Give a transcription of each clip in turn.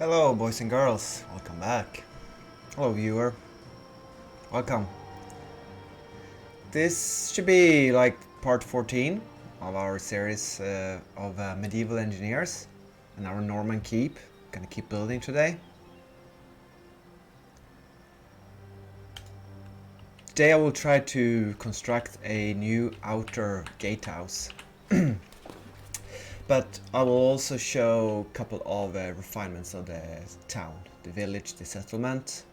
Hello boys and girls, welcome back. Hello viewer, welcome. This should be like part 14 of our series of medieval engineers and our Norman keep. Gonna keep building today. Today I will try to construct a new outer gatehouse. But I will also show a couple of refinements of the town, the village, the settlement.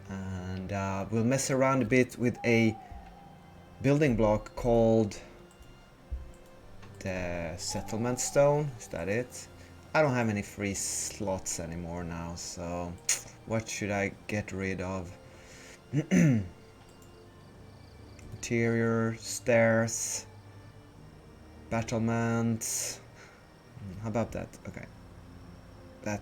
And we'll mess around a bit with a building block called the settlement stone. Is that it? I don't have any free slots anymore now, so what should I get rid of? Interior, stairs, battlements. How about that? Okay. That.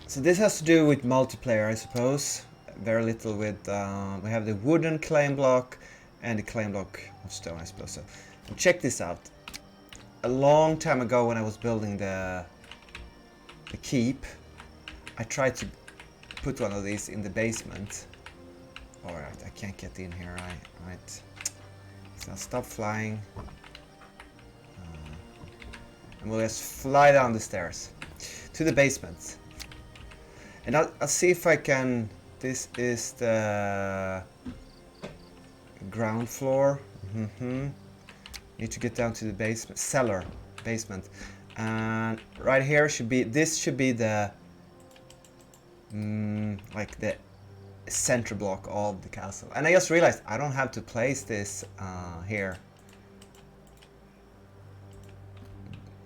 So this has to do with multiplayer, I suppose. Very little with, we have the wooden claim block and the claim block of stone, I suppose. So check this out. A long time ago when I was building the keep, I tried to put one of these in the basement. Alright, I can't get in here, right? So I'll stop flying. And we'll just fly down the stairs to the basement. And I'll see if I can. This is the ground floor. Need to get down to the basement, cellar, basement, and right here should be. This should be the like the center block of the castle. And I just realized I don't have to place this here.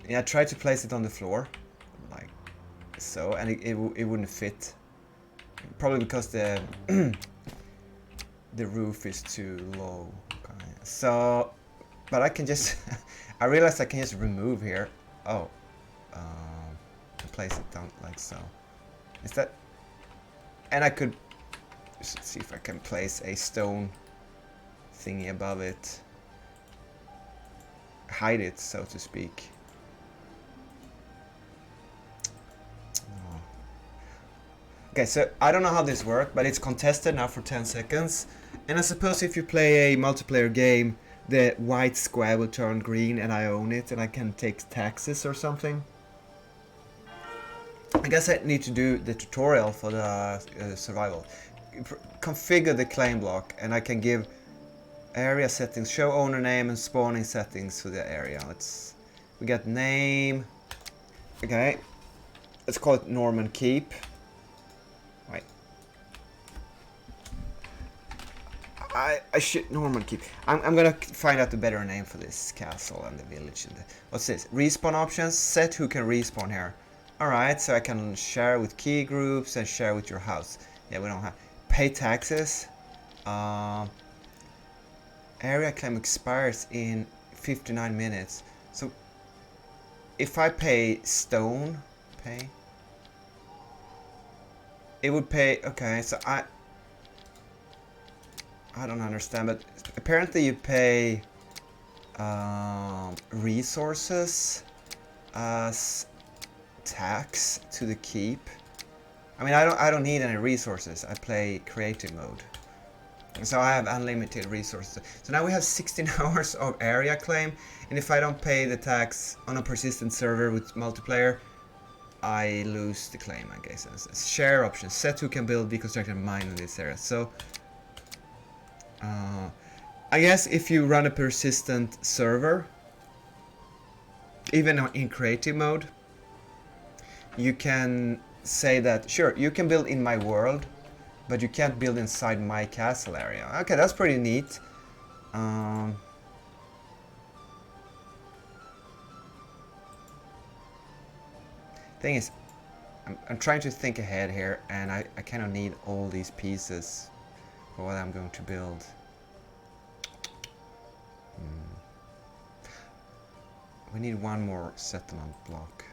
Yeah, I tried to place it on the floor, like so, and it wouldn't fit. Probably because the the roof is too low. Okay. So, but I can just I realized I can just remove here. Oh, place it down like so. Is that? And I could see if I can place a stone thingy above it, hide it, so to speak. Okay, so I don't know how this works, but it's contested now for 10 seconds. And I suppose if you play a multiplayer game, the white square will turn green and I own it and I can take taxes or something. I guess I need to do the tutorial for the survival. Configure the claim block and I can give area settings, show owner name and spawning settings for the area. We got name. Okay, let's call it Norman Keep. Right. I should Norman Keep. I'm gonna find out the better name for this castle and the village. And what's this? Respawn options. Set who can respawn here. Alright, so I can share with key groups and share with your house. Yeah, we don't have. Pay taxes. Area claim expires in 59 minutes. So if I pay stone, it would pay. Okay, so I don't understand, but apparently you pay resources as tax to the keep. I mean, I don't need any resources. I play creative mode, so I have unlimited resources. So now we have 16 hours of area claim, and if I don't pay the tax on a persistent server with multiplayer, I lose the claim, I guess. Share options. Set who can build, deconstruct, and mine in this area. So, I guess if you run a persistent server, even in creative mode, you can say that, sure, you can build in my world, but you can't build inside my castle area. Okay, that's pretty neat. Thing is, I'm trying to think ahead here, and I kind of need all these pieces for what I'm going to build. We need one more settlement block.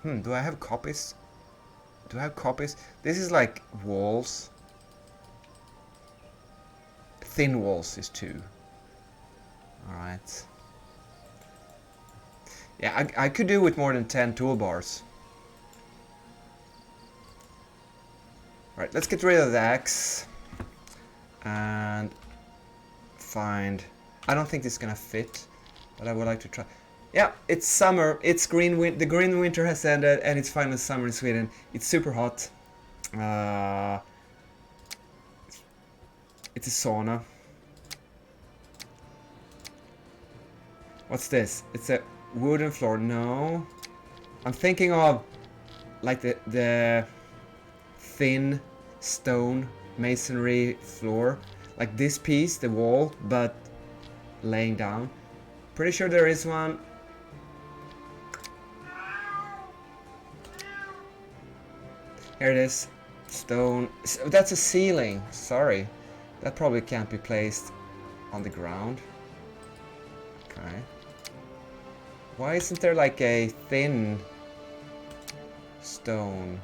Do I have copies? Do I have copies? This is like walls. Thin walls is 2. Alright. Yeah, I could do with more than 10 toolbars. Right, let's get rid of the axe. And find... I don't think this is gonna fit, but I would like to try. Yeah, it's summer. It's the green winter has ended, and it's finally summer in Sweden. It's super hot. It's a sauna. What's this? It's a wooden floor. No. I'm thinking of like the thin stone masonry floor. Like this piece, the wall, but laying down. Pretty sure there is one. Here it is. Stone. That's a ceiling. Sorry. That probably can't be placed on the ground. Okay. Why isn't there like a thin stone?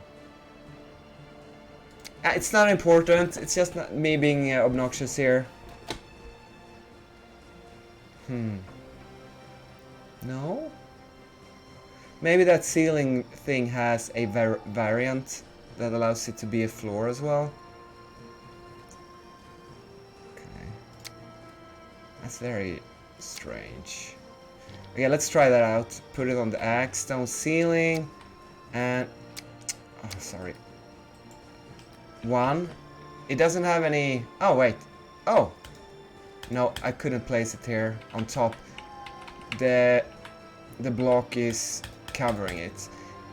It's not important. It's just not me being obnoxious here. No? Maybe that ceiling thing has a variant that allows it to be a floor as well. Okay. That's very strange. Okay, let's try that out. Put it on the axe, stone ceiling, and... oh, sorry. One. It doesn't have any... oh, wait. Oh! No, I couldn't place it here on top. The block is covering it.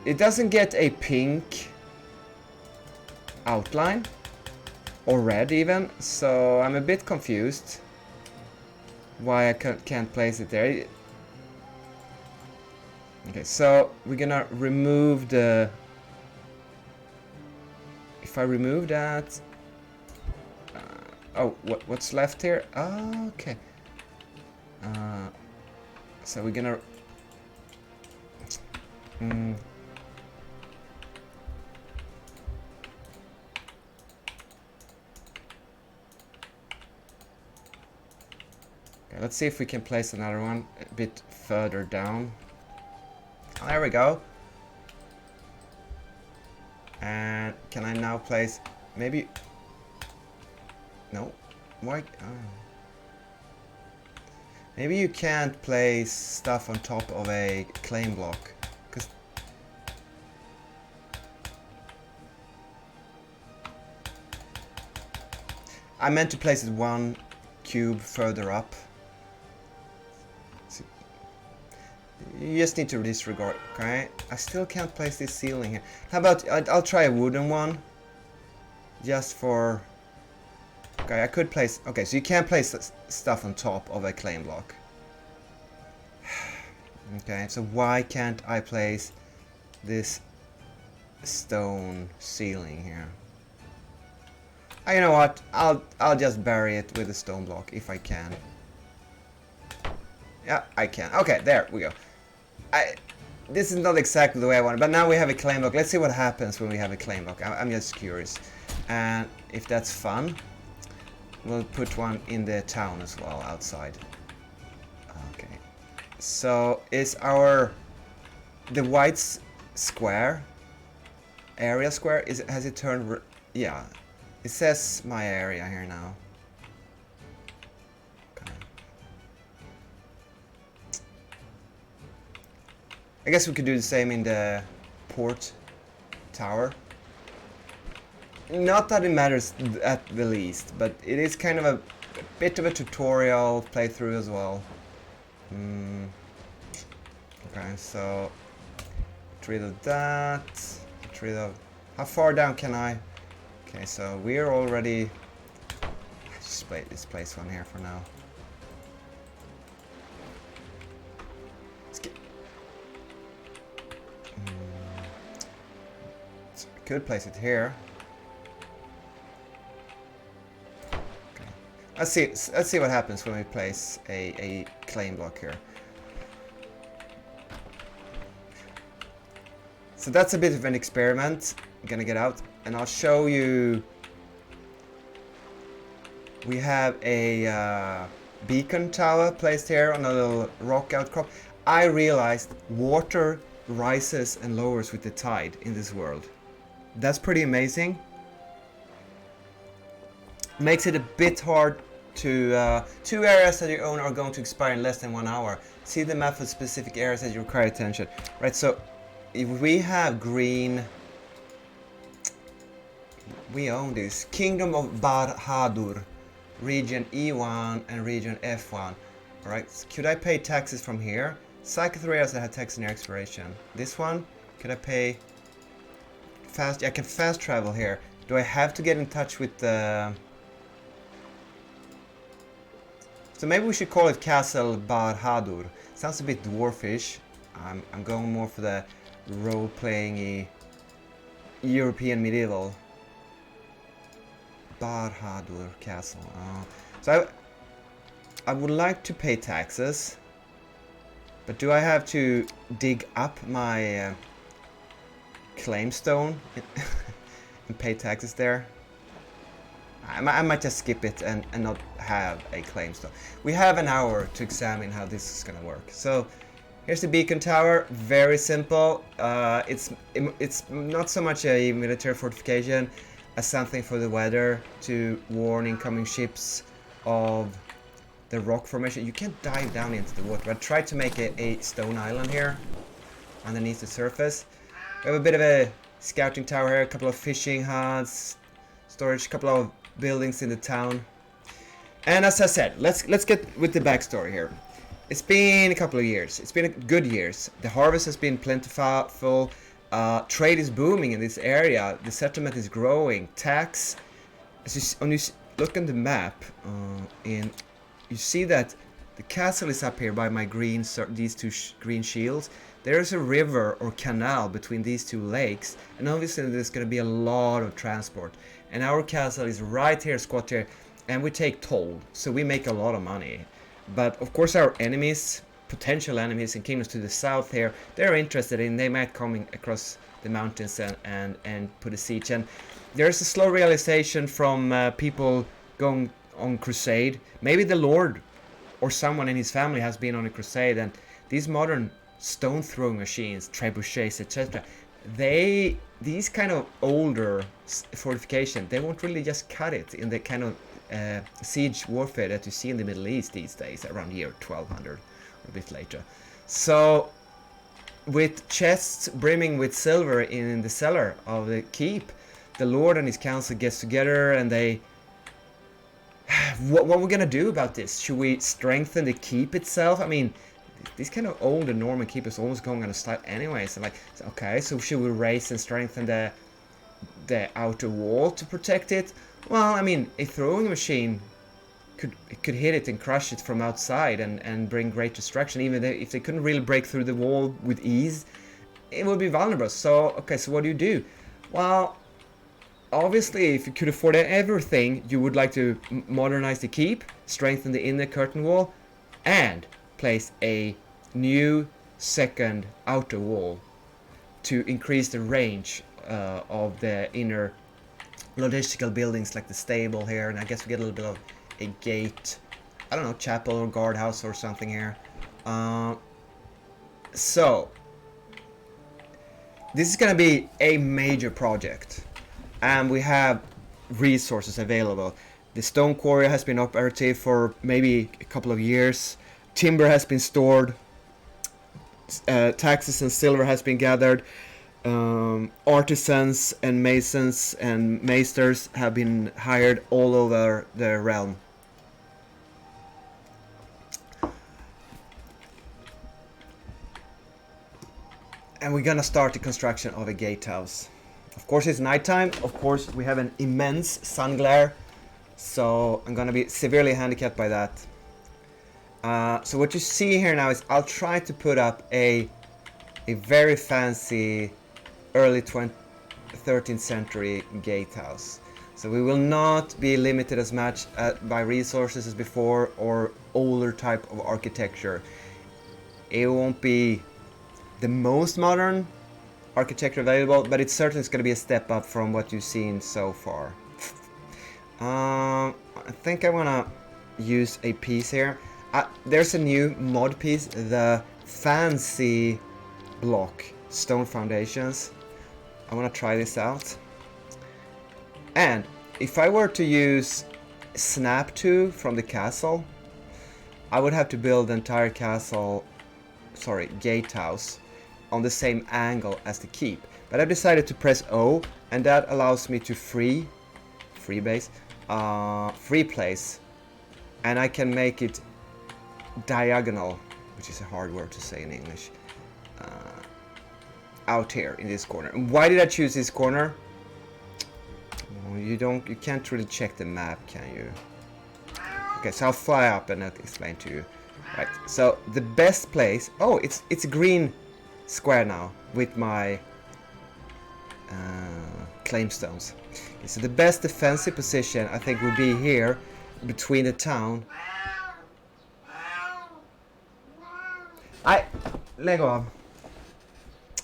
It doesn't get a pink outline. Or red even. So I'm a bit confused. Why I can't place it there. Okay, so we're gonna remove the... if I remove that... oh, what's left here? Oh, okay. So we're gonna... okay, let's see if we can place another one a bit further down. Oh, there we go. And can I now place... maybe... no? Why? Oh. Maybe you can't place stuff on top of a claim block. Cause I meant to place it one cube further up. You just need to disregard, okay? I still can't place this ceiling here. How about I'll try a wooden one? Just for... okay, I could place... okay, so you can't place stuff on top of a claim block. Okay, so why can't I place this stone ceiling here? You know what? I'll just bury it with a stone block if I can. Yeah, I can. Okay, there we go. This is not exactly the way I want it, but now we have a claim block. Let's see what happens when we have a claim block. I'm just curious. And if that's fun, we'll put one in the town as well, outside. Okay. So is the white square, area square, has it turned, yeah. It says my area here now. Okay. I guess we could do the same in the port tower. Not that it matters at the least, but it is kind of a bit of a tutorial playthrough as well. Okay, so get rid of that. Get rid of... how far down can I? Okay, so we're already... just place one here for now. Let's get... so I could place it here. Let's see what happens when we place a claim block here. So that's a bit of an experiment. I'm gonna get out and I'll show you. We have a beacon tower placed here on a little rock outcrop. I realized water rises and lowers with the tide in this world. That's pretty amazing. Makes it a bit hard to... 2 areas that you own are going to expire in less than 1 hour. See the map for specific areas that you require attention. Right, so if we have green... We own this. Kingdom of Barhadur. Region E1 and region F1. Alright, so could I pay taxes from here? Cycle through areas that have tax near expiration. This one, could I pay fast? I can fast travel here. Do I have to get in touch with the... So maybe we should call it Castle Barhadur. Sounds a bit dwarfish. I'm going more for the role-playing European medieval. Barhadur Castle. So I would like to pay taxes, but do I have to dig up my claim stone and pay taxes there? I might just skip it and not have a claim stone. We have an hour to examine how this is gonna work. So here's the beacon tower. Very simple. It's not so much a military fortification as something for the weather to warn incoming ships of the rock formation. You can't dive down into the water. I tried to make a stone island here underneath the surface. We have a bit of a scouting tower here, a couple of fishing huts, storage, a couple of buildings in the town. And as I said, let's get with the backstory here. It's been a couple of years. It's been good years. The harvest has been plentiful. Trade is booming in this area. The settlement is growing. Tax. When you look on the map, you see that the castle is up here by my these two green shields. There is a river or canal between these two lakes, and obviously there's going to be a lot of transport. And our castle is right here, squat here, and we take toll, so we make a lot of money. But of course our enemies, potential enemies in kingdoms to the south here, they're interested in, they might come across the mountains and put a siege. And there's a slow realization from people going on crusade. Maybe the Lord or someone in his family has been on a crusade, and these modern stone throwing machines, trebuchets, etc., these kind of older fortification, they won't really just cut it in the kind of siege warfare that you see in the Middle East these days, around year 1200 or a bit later. So with chests brimming with silver in the cellar of the keep, the Lord and his council gets together and they... what we're gonna do about this? Should we strengthen the keep itself? I mean, these kind of older Norman keep is almost going on a start anyway. So like, okay, so should we raise and strengthen the outer wall to protect it? Well, I mean, a throwing machine could hit it and crush it from outside and bring great destruction. Even if they couldn't really break through the wall with ease, it would be vulnerable. So, okay, so what do? Well, obviously, if you could afford everything, you would like to modernize the keep, strengthen the inner curtain wall, and place a new second outer wall to increase the range of the inner logistical buildings like the stable here, and I guess we get a little bit of a gate, I don't know, chapel or guardhouse or something here. So this is gonna be a major project, and we have resources available. The stone quarry has been operative for maybe a couple of years. Timber has been stored. Taxes and silver has been gathered. Artisans and masons and maesters have been hired all over the realm. And we're gonna start the construction of a gatehouse. Of course it's nighttime. Of course we have an immense sun glare, so I'm gonna be severely handicapped by that. So what you see here now is I'll try to put up a very fancy early 13th century gatehouse. So we will not be limited as much by resources as before or older type of architecture. It won't be the most modern architecture available, but it certainly is going to be a step up from what you've seen so far. I think I want to use a piece here. There's a new mod piece, the fancy block stone foundations. I want to try this out. And if I were to use snap to from the castle, I would have to build the entire castle, sorry, gatehouse, on the same angle as the keep. But I've decided to press O, and that allows me to free place, and I can make it diagonal, which is a hard word to say in English, out here in this corner. And why did I choose this corner? Well, you can't really check the map, can you? Okay, so I'll fly up and I'll explain to you. Right, so the best place, oh, it's a green square now with my claimstones. Okay, so the best defensive position I think would be here between the town. Let go of.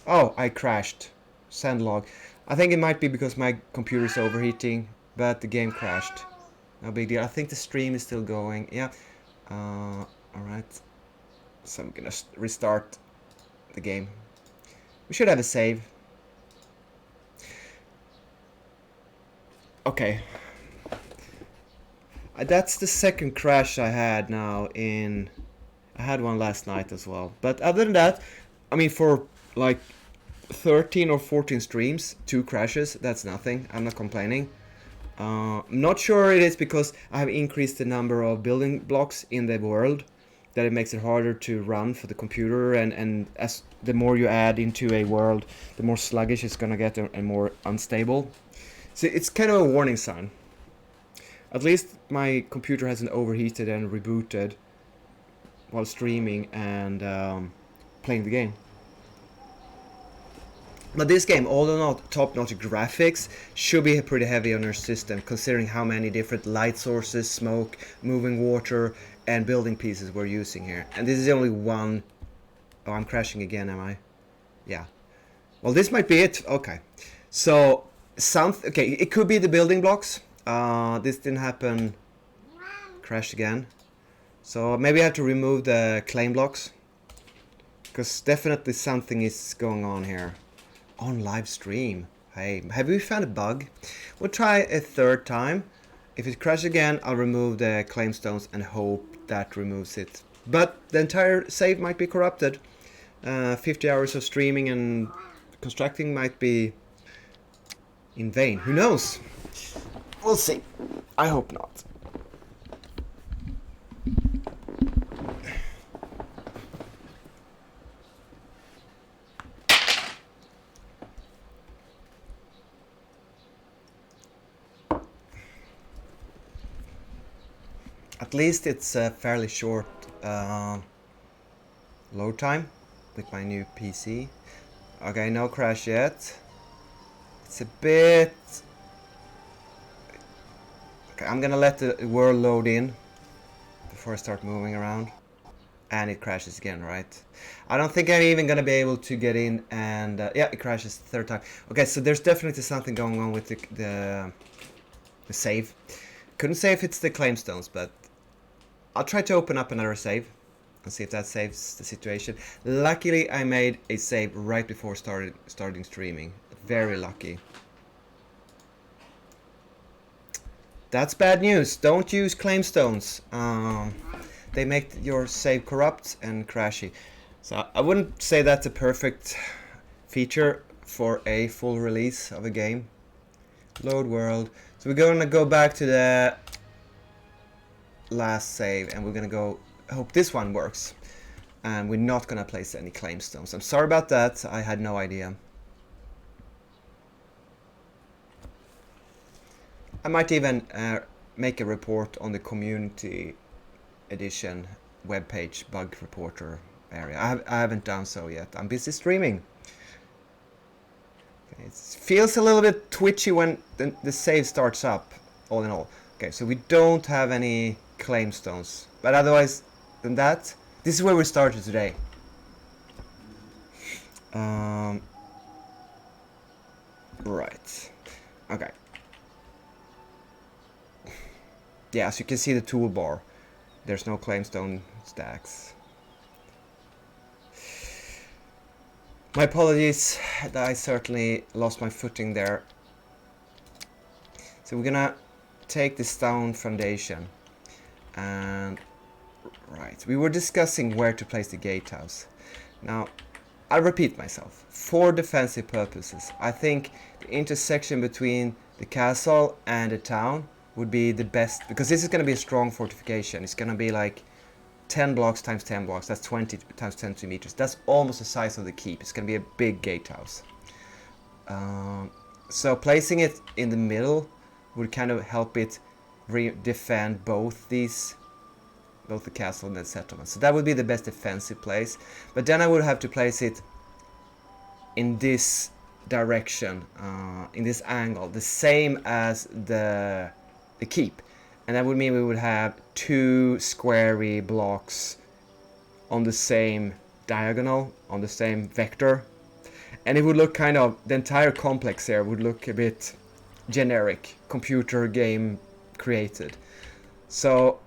Oh, I crashed. Send log. I think it might be because my computer is overheating, but the game crashed. No big deal. I think the stream is still going. Yeah. Alright. So I'm gonna restart the game. We should have a save. Okay. That's the second crash I had now in... I had one last night as well. But other than that, I mean, for like 13 or 14 streams, 2 crashes, that's nothing. I'm not complaining. I'm not sure it is because I have increased the number of building blocks in the world, that it makes it harder to run for the computer, and as the more you add into a world, the more sluggish it's gonna get and more unstable. So it's kind of a warning sign. At least my computer hasn't overheated and rebooted while streaming and playing the game. But this game, although not top-notch graphics, should be pretty heavy on your system, considering how many different light sources, smoke, moving water, and building pieces we're using here. And this is only one... Oh, I'm crashing again, am I? Yeah. Well, this might be it. Okay. So, okay, it could be the building blocks. This didn't happen. Crashed again. So maybe I have to remove the claim blocks, because definitely something is going on here. On live stream. Hey, have we found a bug? We'll try a third time. If it crashes again, I'll remove the claimstones and hope that removes it. But the entire save might be corrupted. 50 hours of streaming and constructing might be in vain. Who knows? We'll see. I hope not. At least it's a fairly short load time with my new PC. Okay, no crash yet. It's a bit... Okay, I'm gonna let the world load in before I start moving around. And it crashes again, right? I don't think I'm even gonna be able to get in, and yeah, it crashes the third time. Okay, so there's definitely something going on with the save. Couldn't say if it's the claimstones, but I'll try to open up another save and see if that saves the situation. Luckily, I made a save right before starting streaming. Very lucky. That's bad news. Don't use claimstones. They make your save corrupt and crashy. So I wouldn't say that's a perfect feature for a full release of a game. Load world. So we're gonna go back to the last save, and we're gonna go... I hope this one works. And we're not gonna place any claimstones. I'm sorry about that. I had no idea. I might even make a report on the community edition webpage bug reporter area. I haven't done so yet. I'm busy streaming. Okay, it feels a little bit twitchy when the save starts up, all in all. Okay, so we don't have any claimstones, but otherwise than that, this is where we started today. Right. Okay. Yeah, as you can see the toolbar, there's no claimstone stacks. My apologies, that I certainly lost my footing there. So we're gonna take the stone foundation and right, we were discussing where to place the gatehouse. Now I'll repeat myself. For defensive purposes, I think the intersection between the castle and the town would be the best, because this is going to be a strong fortification. It's going to be like 10 blocks times 10 blocks. That's 20 times 10 meters. That's almost the size of the keep. It's going to be a big gatehouse. So placing it in the middle would kind of help it defend both the castle and the settlement. So that would be the best defensive place. But then I would have to place it in this direction, in this angle, the same as the keep. And that would mean we would have 2 squarey blocks on the same diagonal, on the same vector. And it would look kind of, the entire complex here would look a bit generic, computer game created. So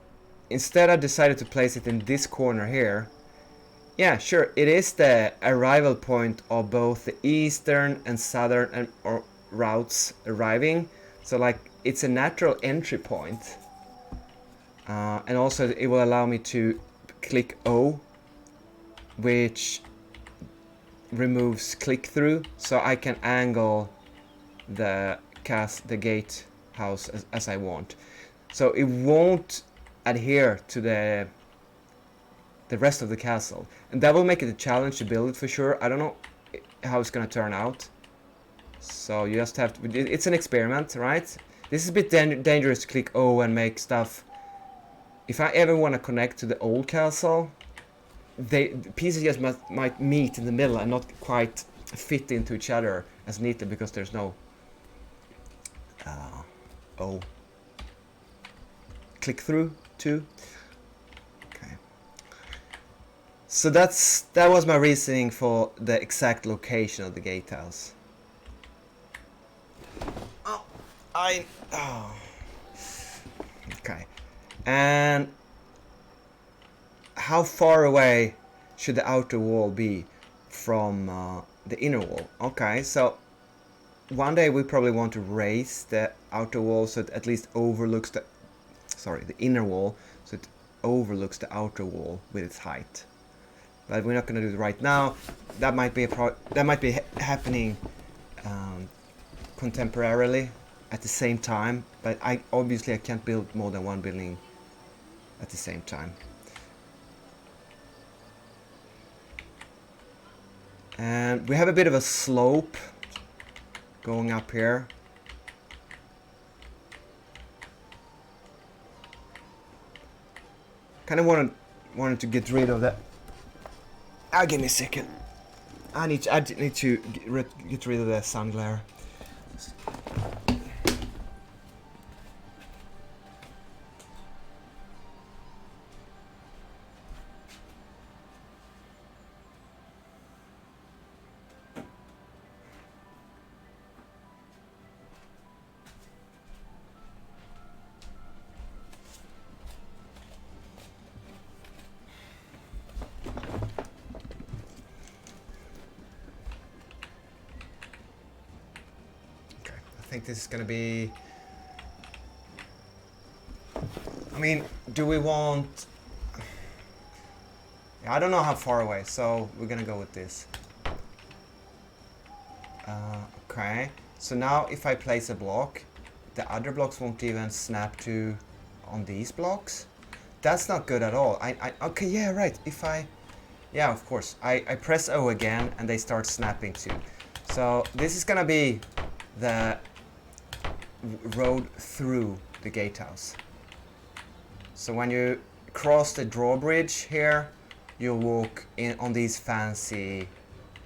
instead I decided to place it in this corner here. Yeah, sure, it is the arrival point of both the eastern and southern routes arriving. So like, it's a natural entry point. And also it will allow me to click O, which removes click through, so I can angle the gatehouse as I want. So it won't adhere to the rest of the castle, and that will make it a challenge to build it for sure. I don't know how it's gonna turn out, so you just have to, it's an experiment, right? This is a bit dangerous to click O and make stuff. If I ever want to connect to the old castle, the pieces just might meet in the middle and not quite fit into each other as neatly because there's no O. Click through too. Okay. So that was my reasoning for the exact location of the gatehouse. Okay. And how far away should the outer wall be from the inner wall? Okay, so one day we probably want to raise the outer wall so it at least overlooks the inner wall, so it overlooks the outer wall with its height. But we're not going to do it right now. That might be happening contemporarily at the same time, but I can't build more than one building at the same time. And we have a bit of a slope going up here. Kind of wanted to get rid of that. Give me a second. I need to get rid of the sun glare. I think this is gonna be, I mean, do we want, I don't know how far away, so we're gonna go with this. Okay, so now if I place a block, the other blocks won't even snap to on these blocks. That's not good at all. Okay, yeah, right, yeah, of course, I press O again and they start snapping too. So this is gonna be the road through the gatehouse. So when you cross the drawbridge here, you'll walk in on these fancy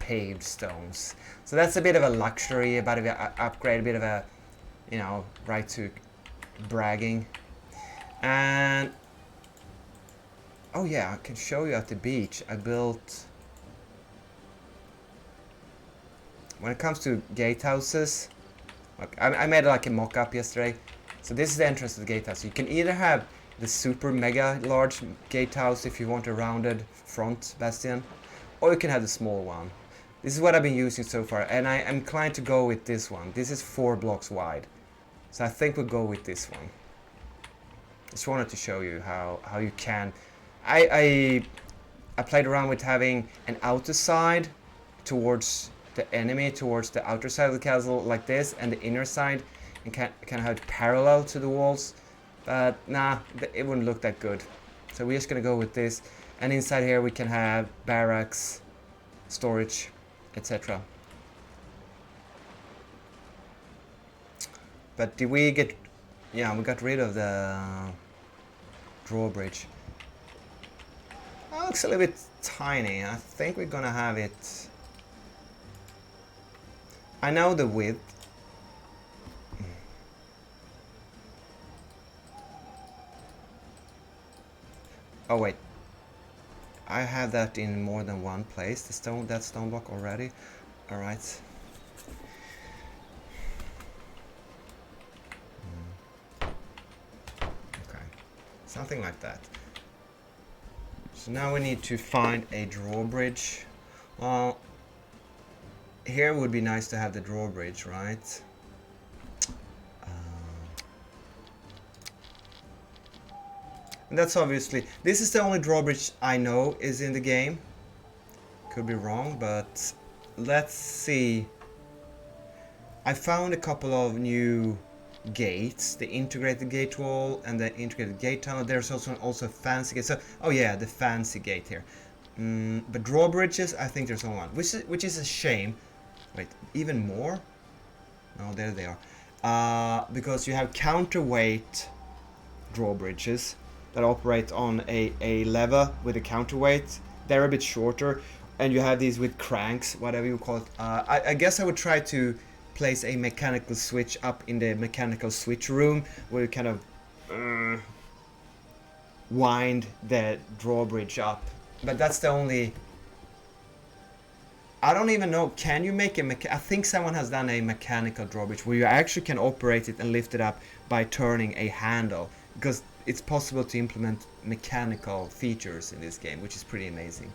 paved stones. So that's a bit of a luxury, a bit of an upgrade, a bit of a, right to bragging. And oh yeah, I can show you at the beach. I built, when it comes to gatehouses, I made like a mock-up yesterday. So this is the entrance to the gatehouse. You can either have the super mega large gatehouse if you want a rounded front bastion, or you can have the small one. This is what I've been using so far, and I'm inclined to go with this one. This is 4 blocks wide, so I think we'll go with this one. Just wanted to show you how you can. I played around with having an outer side towards the enemy, towards the outer side of the castle like this, and the inner side, and kind of have it parallel to the walls. But nah, it wouldn't look that good. So we're just gonna go with this, and inside here we can have barracks, storage, etc. But did we get... Yeah, we got rid of the drawbridge. That looks a little bit tiny. I think we're gonna have it... I know the width. Oh wait. I have that in more than one place, that stone block already. Alright. Okay. Something like that. So now we need to find a drawbridge. Well, here would be nice to have the drawbridge, right? And that's obviously... This is the only drawbridge I know is in the game. Could be wrong, but let's see. I found a couple of new gates. The integrated gate wall and the integrated gate tunnel. There's also a fancy gate. So, oh yeah, the fancy gate here. But drawbridges, I think there's only one. Which is a shame. Wait, even more? No, there they are. Because you have counterweight drawbridges that operate on a lever with a counterweight. They're a bit shorter, and you have these with cranks, whatever you call it. I guess I would try to place a mechanical switch up in the mechanical switch room, where you kind of wind the drawbridge up. But that's the only... I don't even know, can you make a I think someone has done a mechanical drawbridge where you actually can operate it and lift it up by turning a handle, because it's possible to implement mechanical features in this game, which is pretty amazing.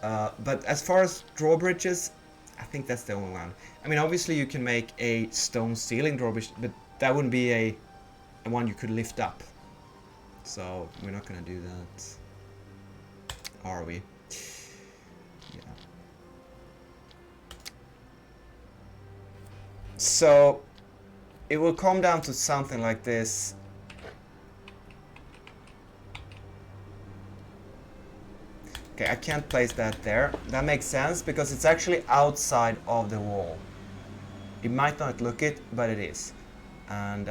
But as far as drawbridges, I think that's the only one. I mean, obviously you can make a stone ceiling drawbridge, but that wouldn't be a one you could lift up. So we're not gonna do that, are we? Yeah. So it will come down to something like this. Okay, I can't place that there. That makes sense because it's actually outside of the wall. It might not look it, but it is. And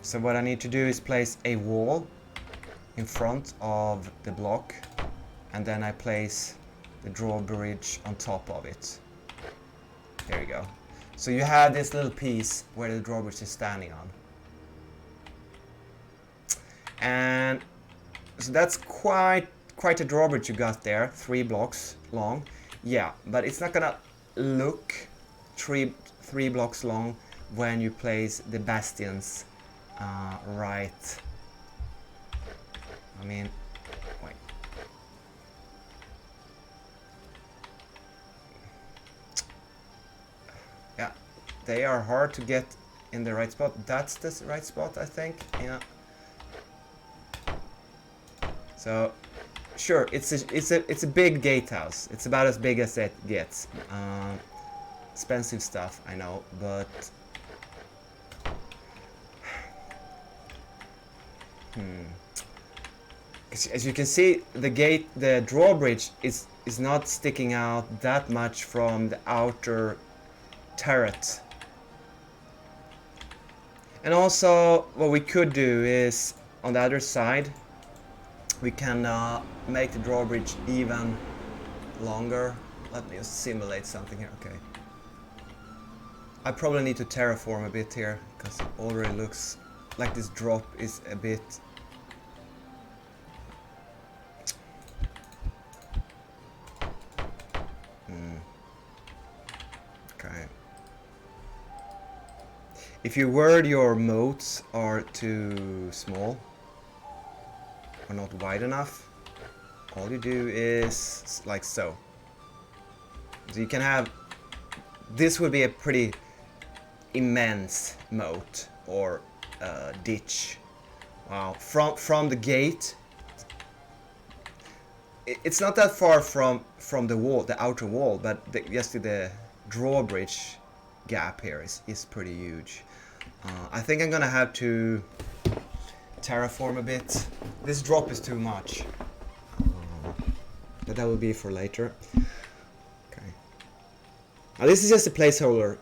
so what I need to do is place a wall in front of the block, and then I place the drawbridge on top of it. There you go. So you have this little piece where the drawbridge is standing on. And so that's quite a drawbridge you got there, 3 blocks long. Yeah, but it's not gonna look three blocks long when you place the bastions right. I mean, wait. Yeah, they are hard to get in the right spot. That's the right spot, I think. Yeah. So, sure, it's a big gatehouse. It's about as big as it gets. Expensive stuff, I know, but as you can see, the drawbridge is not sticking out that much from the outer turret. And also, what we could do is on the other side, we can make the drawbridge even longer. Let me just simulate something here. Okay. I probably need to terraform a bit here because it already looks like this drop is a bit. Okay. If you word your moats are too small or not wide enough, all you do is like so. So you can have, this would be a pretty immense moat or ditch. Wow, from the gate, it's not that far from the wall, the outer wall, but just the drawbridge gap here is pretty huge. I think I'm gonna have to terraform a bit. This drop is too much, but that will be for later. Okay. Now this is just a placeholder.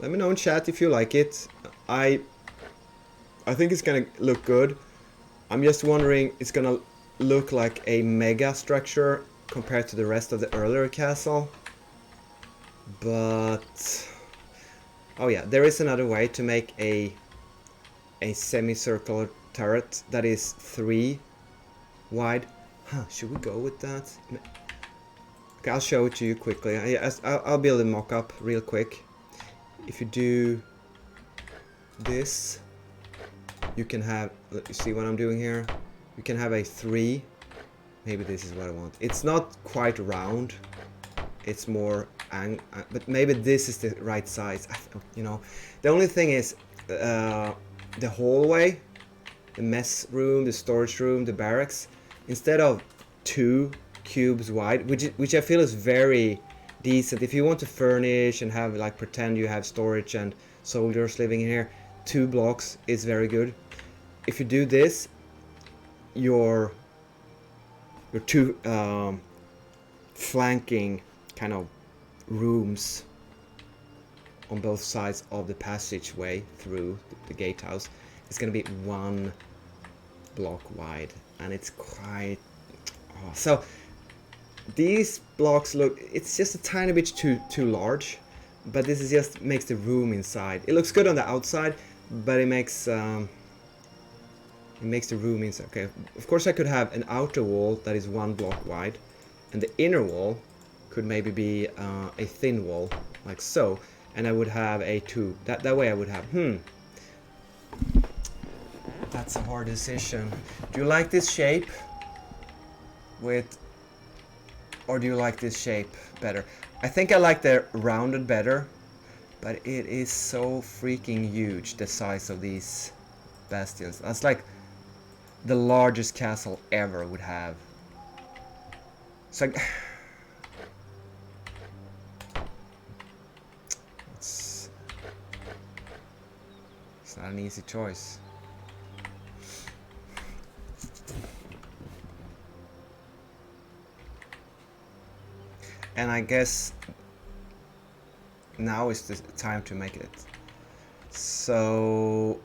Let me know in chat if you like it. I think it's gonna look good. I'm just wondering, it's gonna look like a mega structure compared to the rest of the earlier castle. But oh yeah, there is another way to make a semicircular turret that is 3 wide. Huh, should we go with that? Okay, I'll show it to you quickly. I'll build a mock-up real quick. If you do this, you can have, you see what I'm doing here? You can have a 3. Maybe this is what I want. It's not quite round. It's more but maybe this is the right size. You know, the only thing is the hallway, the mess room, the storage room, the barracks, instead of 2 cubes wide, which I feel is very decent. If you want to furnish and have, like, pretend you have storage and soldiers living in here, 2 blocks is very good. If you do this, your 2 flanking kind of rooms on both sides of the passageway through the gatehouse is going to be 1 block wide, and it's quite so these blocks look, it's just a tiny bit too large, but this is just makes the room inside, it looks good on the outside, but it makes the room inside. Okay, of course I could have an outer wall that is 1 block wide, and the inner wall could maybe be a thin wall like so, and I would have a 2. That way I would have that's a hard decision. Do you like this shape or do you like this shape better? I think I like the rounded better, but it is so freaking huge, the size of these bastions. That's like the largest castle ever would have. So it's not an easy choice. And I guess now is the time to make it. So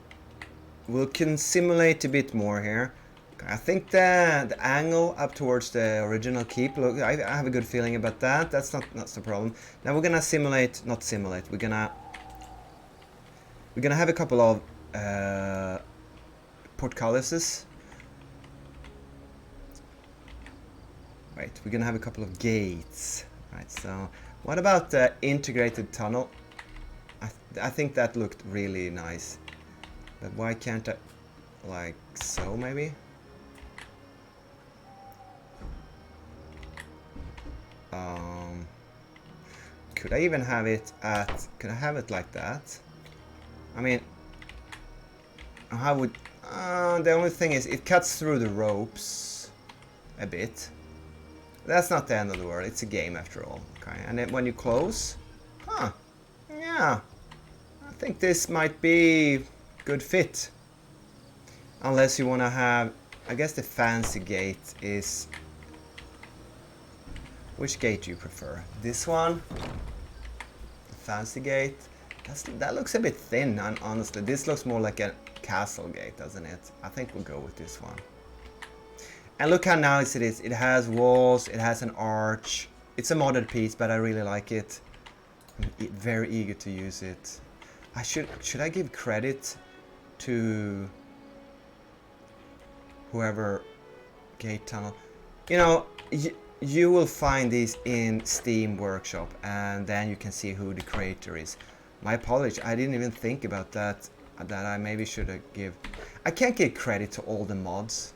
we can simulate a bit more here. I think the angle up towards the original keep, look, I have a good feeling about that. That's not the problem. Now we're gonna not simulate. We're gonna have a couple of portcullises. Wait, we're gonna have a couple of gates. Right, so what about the integrated tunnel? I think that looked really nice. But why can't I, like so maybe? Could I even have it could I have it like that? I mean, how would, the only thing is it cuts through the ropes a bit. That's not the end of the world, it's a game after all. Okay, and then when you close, yeah, I think this might be good fit. Unless you want to have, I guess the fancy gate is, which gate do you prefer? This one? The fancy gate? That looks a bit thin, honestly. This looks more like a castle gate, doesn't it? I think we'll go with this one. And look how nice it is. It has walls, it has an arch. It's a modded piece, but I really like it. I'm very eager to use it. Should I give credit to whoever gate tunnel? You know, you will find these in Steam Workshop, and then you can see who the creator is. My apologies, I didn't even think about that. that I maybe should give. I can't give credit to all the mods.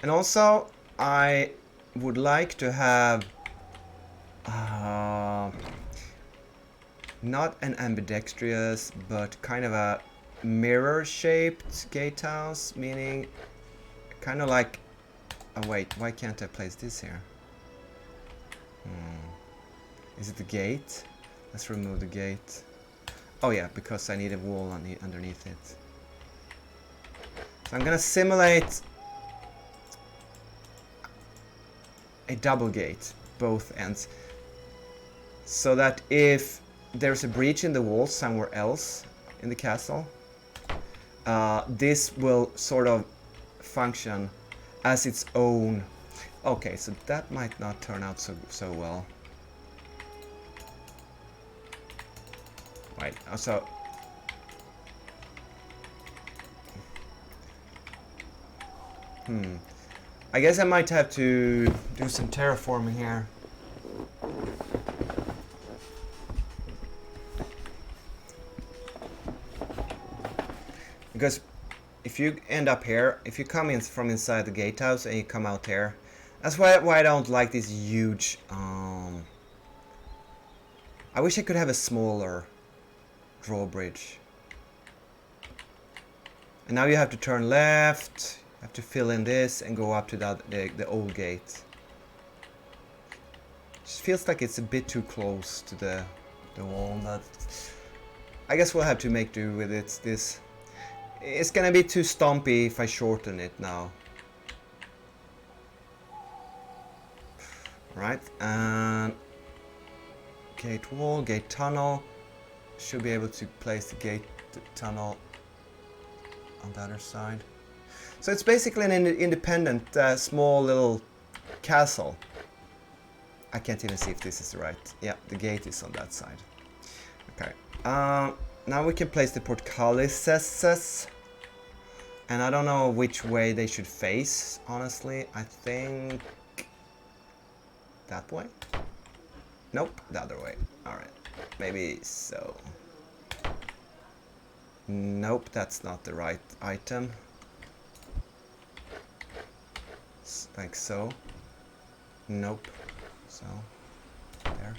And also, I would like to have not an ambidextrous, but kind of a mirror-shaped gatehouse, meaning kind of like. Oh wait, why can't I place this here? Is it the gate? Let's remove the gate. Oh yeah, because I need a wall underneath it. So I'm gonna simulate a double gate, both ends, so that if there's a breach in the wall somewhere else in the castle, this will sort of function as its own. Okay, so that might not turn out so well. Right, so I guess I might have to do some terraforming here. Because if you end up here, if you come in from inside the gatehouse and you come out here, that's why I don't like this huge. I wish I could have a smaller drawbridge. And now you have to turn left. You have to fill in this and go up to the old gate. Just feels like it's a bit too close to the wall. But I guess we'll have to make do with it. It's gonna be too stumpy if I shorten it now. Right, and gate wall, gate tunnel. Should be able to place the gate tunnel on the other side. So it's basically an independent, small little castle. I can't even see if this is right. Yeah, the gate is on that side. Okay. Now we can place the portcullises. And I don't know which way they should face, honestly. I think that way? Nope, the other way. Alright, maybe so. Nope, that's not the right item. Like so. Nope. So, there.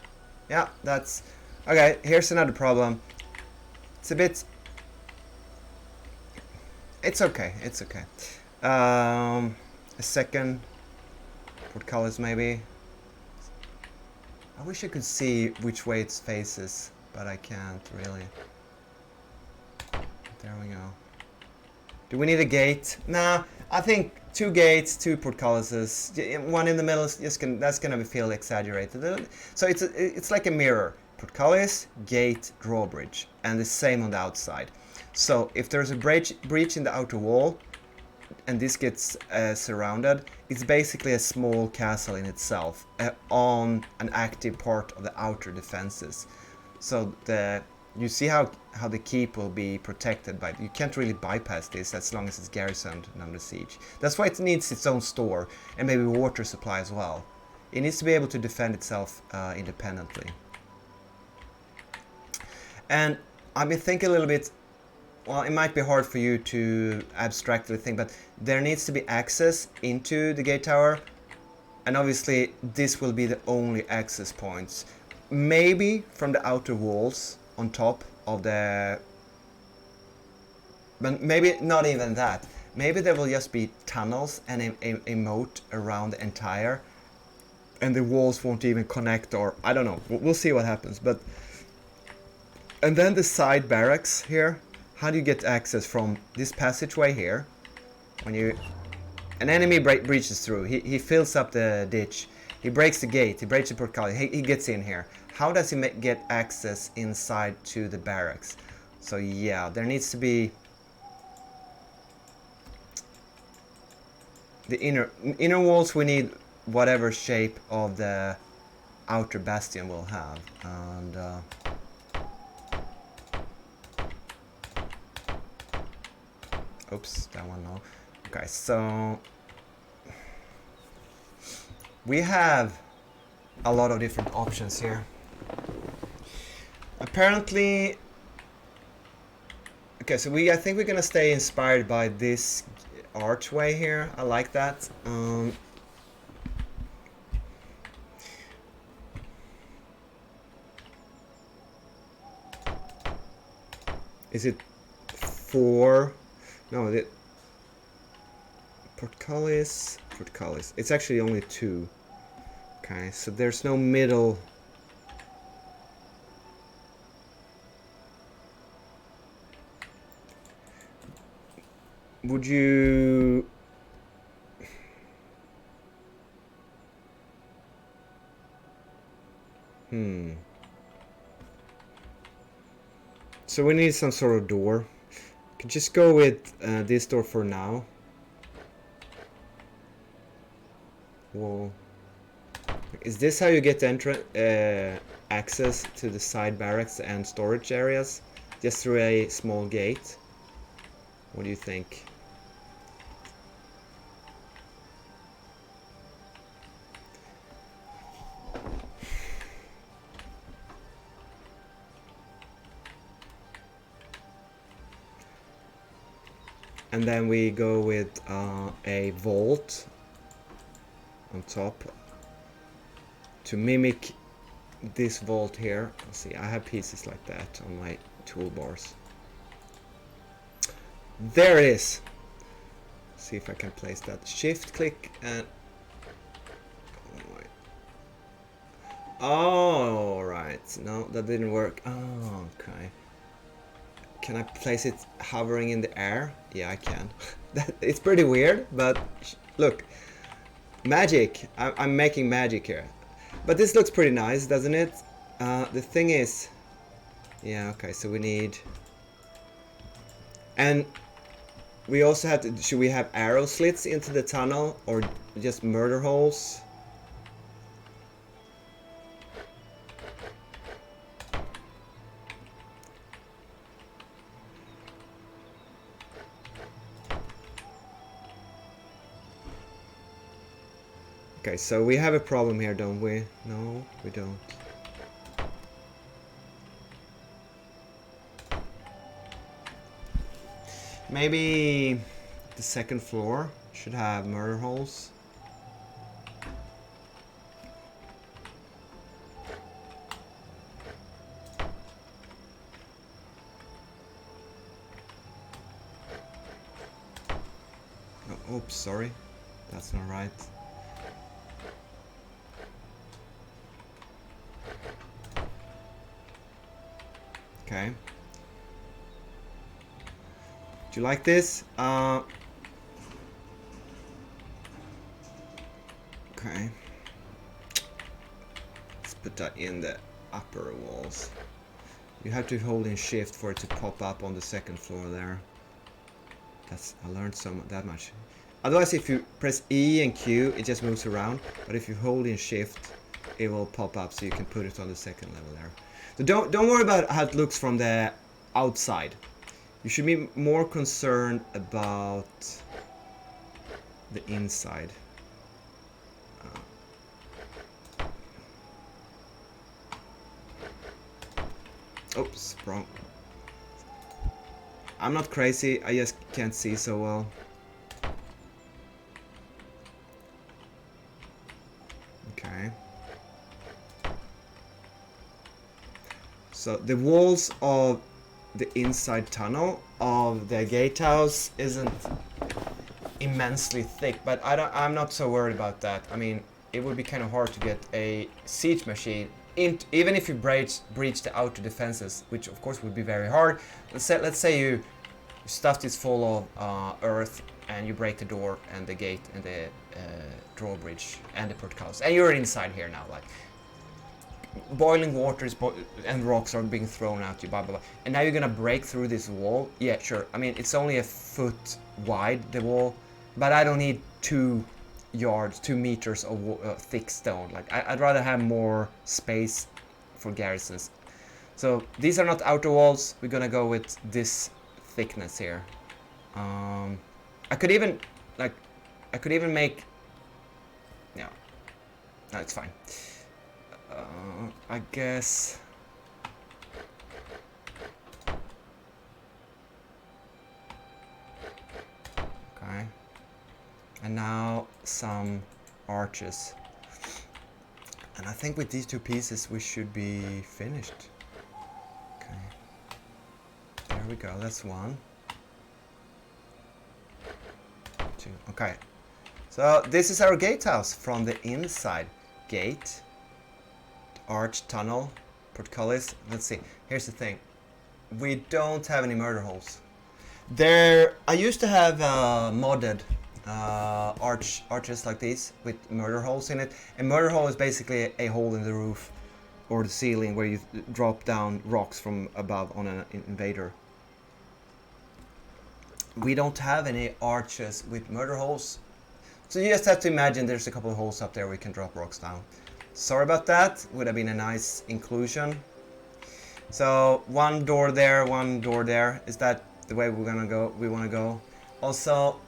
Yeah, that's... Okay, here's another problem. It's a bit... It's okay, it's okay. A second portcullis maybe. I wish I could see which way it faces, but I can't really. There we go. Do we need a gate? Nah, I think 2 gates, 2 portcullises. One in the middle is just that's gonna feel exaggerated. So it's like a mirror. Portcullis, gate, drawbridge, and the same on the outside. So if there's a breach in the outer wall, and this gets surrounded, it's basically a small castle in itself on an active part of the outer defenses. So you see how the keep will be protected by. You can't really bypass this as long as it's garrisoned and under siege. That's why it needs its own store and maybe water supply as well. It needs to be able to defend itself independently. And I've been thinking a little bit. Well, it might be hard for you to abstractly think, but there needs to be access into the gate tower, and obviously this will be the only access points. Maybe from the outer walls on top of the... But maybe not even that. Maybe there will just be tunnels and a moat around the entire, and the walls won't even connect, or I don't know. We'll see what happens. But and then the side barracks here. How do you get access from this passageway here? When an enemy breaches through, he fills up the ditch, he breaks the gate, he breaks the portcullis, he gets in here. How does he get access inside to the barracks? So yeah, there needs to be the inner walls. We need whatever shape of the outer bastion will have, and oops, that one no. Okay, so we have a lot of different options here. Apparently, okay, so I think we're gonna stay inspired by this archway here. I like that. Is it 4? No, the portcullis. It's actually only 2. Okay, so there's no middle. Would you... So we need some sort of door. Could just go with this door for now. Whoa. Is this how you get access to the side barracks and storage areas? Just through a small gate? What do you think? And then we go with a vault on top to mimic this vault here. Let's see, I have pieces like that on my toolbars. There it is. See if I can place that. Shift click and... Oh, right. No, that didn't work. Oh, okay. Can I place it hovering in the air? Yeah, I can. It's pretty weird, but look. Magic. I'm making magic here. But this looks pretty nice, doesn't it? The thing is... Yeah, okay, so we need... And we also have to... Should we have arrow slits into the tunnel? Or just murder holes? Okay, so we have a problem here, don't we? No, we don't. Maybe the second floor should have murder holes. Oh, oops, sorry. That's not right. Okay. Do you like this? Okay. Let's put that in the upper walls. You have to hold in shift for it to pop up on the second floor there. I learned that much. Otherwise, if you press E and Q, it just moves around. But if you hold in shift, it will pop up so you can put it on the second level there. So don't worry about how it looks from the outside. You should be more concerned about the inside. Oops, wrong. I'm not crazy, I just can't see so well. Okay. So the walls of the inside tunnel of the gatehouse isn't immensely thick, but I'm not so worried about that. I mean, it would be kind of hard to get a siege machine even if you breach the outer defenses, which of course would be very hard. Let's say you stuff this full of earth and you break the door and the gate and the drawbridge and the portcullis, and you're inside here now, like boiling water and rocks are being thrown at you, blah blah blah, and now you're gonna break through this wall. Yeah, sure. I mean, it's only a foot wide, the wall, but I don't need 2 meters of thick stone. Like I'd rather have more space for garrisons. So these are not outer walls. We're gonna go with this thickness here. I could even make... Yeah, no, it's fine. I guess And now some arches. And I think with these two pieces we should be finished. Okay. There we go, that's one. Two. Okay. So this is our gatehouse from the inside. Gate, arch, tunnel, portcullis. Let's see. Here's the thing. We don't have any murder holes. There, I used to have modded arches like these with murder holes in it. And murder hole is basically a hole in the roof or the ceiling where you drop down rocks from above on an invader. We don't have any arches with murder holes. So you just have to imagine there's a couple of holes up there we can drop rocks down. Sorry about that, would have been a nice inclusion. So one door there, one door there. Is that the way we're gonna go? We wanna go. Also,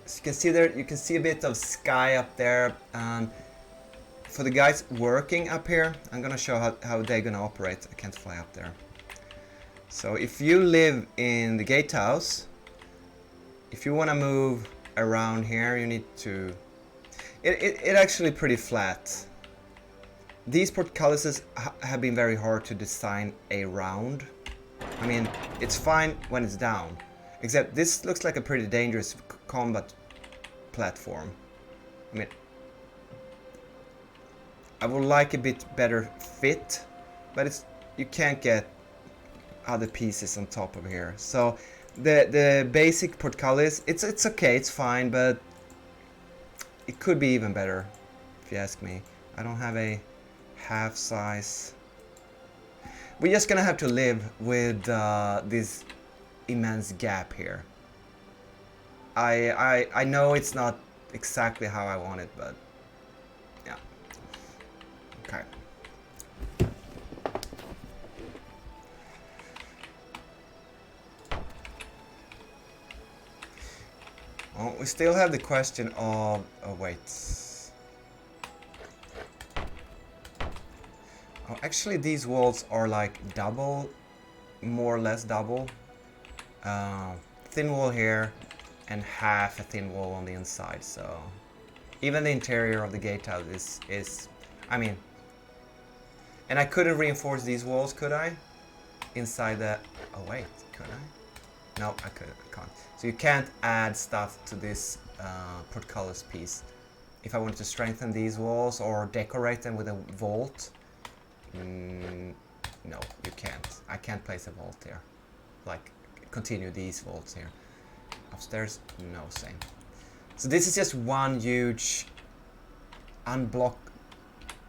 as you can see there, you can see a bit of sky up there. And for the guys working up here, I'm gonna show how they're gonna operate. I can't fly up there. So if you live in the gatehouse, if you wanna move around here, you need to... It actually pretty flat. These portcullises have been very hard to design around. I mean, it's fine when it's down. Except this looks like a pretty dangerous combat platform. I mean, I would like a bit better fit, but it's you can't get other pieces on top of here. So the basic portcullis, it's okay, it's fine, but it could be even better, if you ask me. I don't have a half size. We're just gonna have to live with this immense gap here. I know it's not exactly how I want it, but yeah. Okay. Well, we still have the question of... Oh, wait. Oh, actually, these walls are like double, more or less double. Thin wall here and half a thin wall on the inside. So even the interior of the gatehouse is... I mean... And I couldn't reinforce these walls, could I? Inside the... Oh, wait. Could I? No, I couldn't. I can't. So you can't add stuff to this portcullis piece. If I wanted to strengthen these walls or decorate them with a vault, no, you can't. I can't place a vault here. Like, continue these vaults here. Upstairs, no, same. So this is just one huge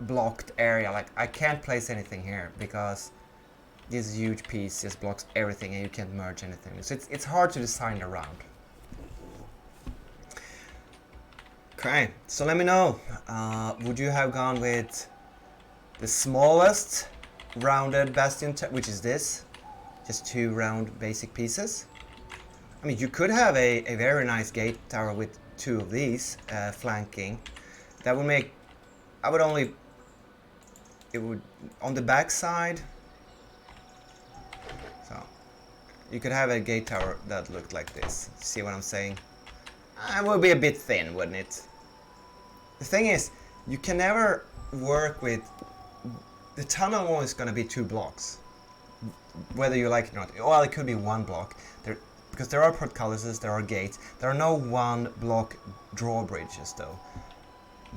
blocked area. Like, I can't place anything here because this huge piece just blocks everything and you can't merge anything. So it's hard to design around. Okay, so let me know. Would you have gone with the smallest rounded bastion, which is this? Just two round basic pieces. I mean, you could have a very nice gate tower with two of these flanking. That would make... I would only... It would... On the back side... You could have a gate tower that looked like this. See what I'm saying? It would be a bit thin, wouldn't it? The thing is, you can never work with... The tunnel wall is going to be 2 blocks. Whether you like it or not. Well, it could be 1 block. Because there are portcullises, there are gates. There are no 1 block drawbridges though.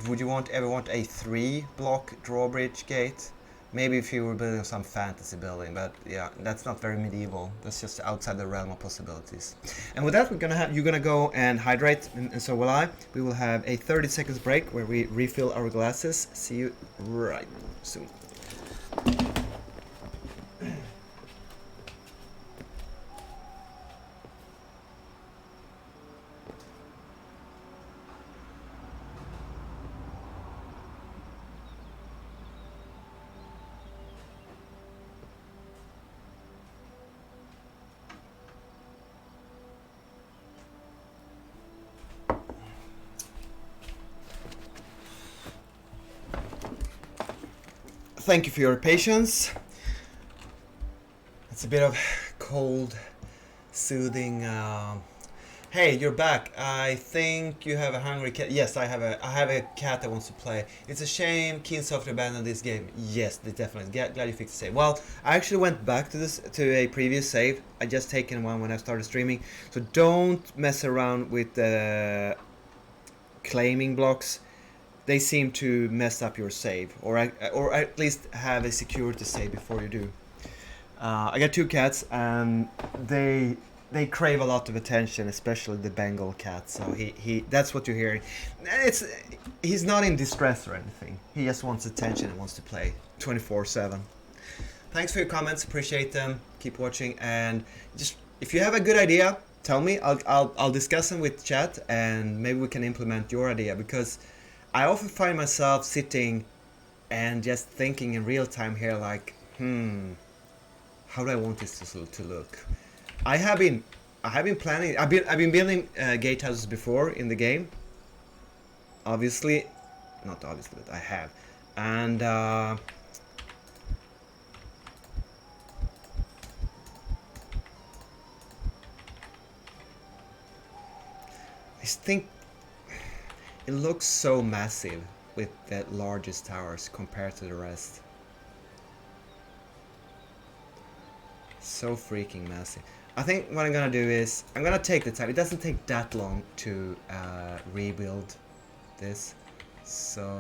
Would you ever want a 3 block drawbridge gate? Maybe if you were building some fantasy building, but yeah, that's not very medieval. That's just outside the realm of possibilities. And with that, you're gonna go and hydrate, and so will I. We will have a 30 seconds break where we refill our glasses. See you right soon. Thank you for your patience. It's a bit of cold, soothing hand Hey, you're back. I think you have a hungry cat. Yes, I have a cat that wants to play. It's a shame Keensoft abandoned this game. Yes, they definitely. Glad you fixed the save. Well, I actually went back to a previous save. I just taken one when I started streaming. So don't mess around with the claiming blocks. They seem to mess up your save, or at least have a security save before you do. I got 2 cats, and they crave a lot of attention, especially the Bengal cat. So he that's what you're hearing. He's not in distress or anything. He just wants attention and wants to play 24/7. Thanks for your comments. Appreciate them. Keep watching, and just if you have a good idea, tell me. I'll discuss them with chat, and maybe we can implement your idea, because I often find myself sitting and just thinking in real time here, like, how do I want this to look? I have been planning. I've been building gatehouses before in the game. Obviously, not obviously, but I have, and I think it looks so massive with the largest towers compared to the rest. So freaking massive. I think what I'm gonna do is I'm gonna take the time. It doesn't take that long to rebuild this, so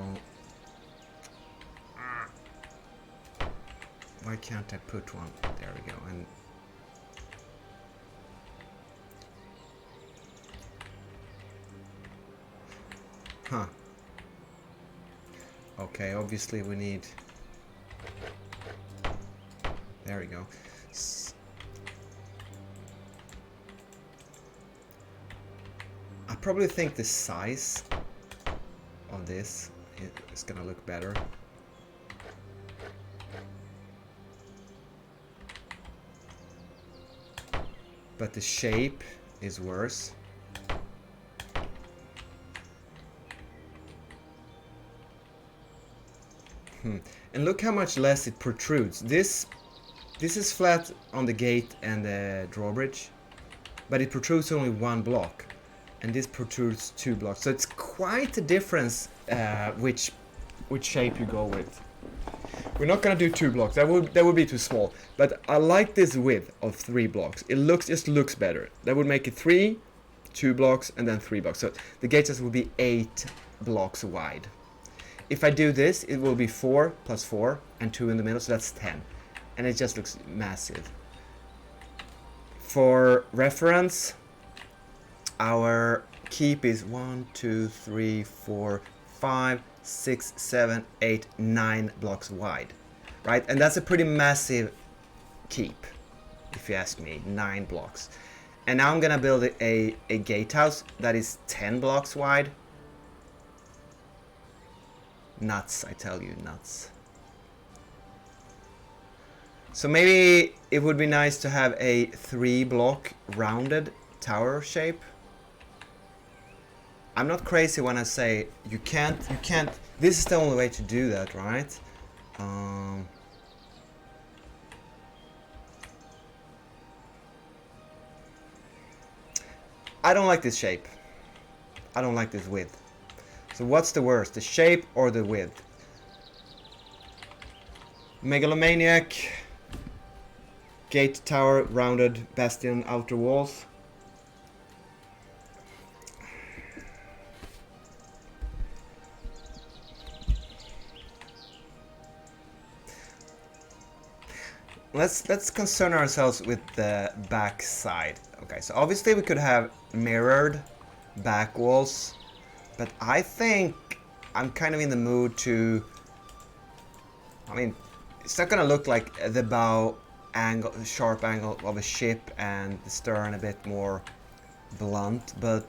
why can't I put one? There we go. And okay, obviously we need. There we go. I probably think the size of this is gonna look better. But the shape is worse. And look how much less it protrudes. This is flat on the gate and the drawbridge, but it protrudes only 1 block, and this protrudes 2 blocks. So it's quite a difference which shape you go with. We're not gonna do 2 blocks. That would be too small. But I like this width of 3 blocks. It just looks better. That would make it 3, 2 blocks, and then 3 blocks. So the gates will be 8 blocks wide. If I do this, it will be 4 plus 4 and 2 in the middle, so that's 10. And it just looks massive. For reference, our keep is 1, 2, 3, 4, 5, 6, 7, 8, 9 blocks wide, right? And that's a pretty massive keep, if you ask me, 9 blocks. And now I'm gonna build a gatehouse that is 10 blocks wide. Nuts, I tell you, nuts. So maybe it would be nice to have a 3-block rounded tower shape. I'm not crazy when I say you can't, this is the only way to do that, right? I don't like this shape. I don't like this width. So what's the worst, the shape or the width? Megalomaniac, gate tower, rounded, bastion, outer walls. Let's concern ourselves with the back side. Okay, so obviously we could have mirrored back walls, but I think I'm kind of in the mood to, I mean, it's not gonna look like the bow angle, sharp angle of a ship, and the stern a bit more blunt, but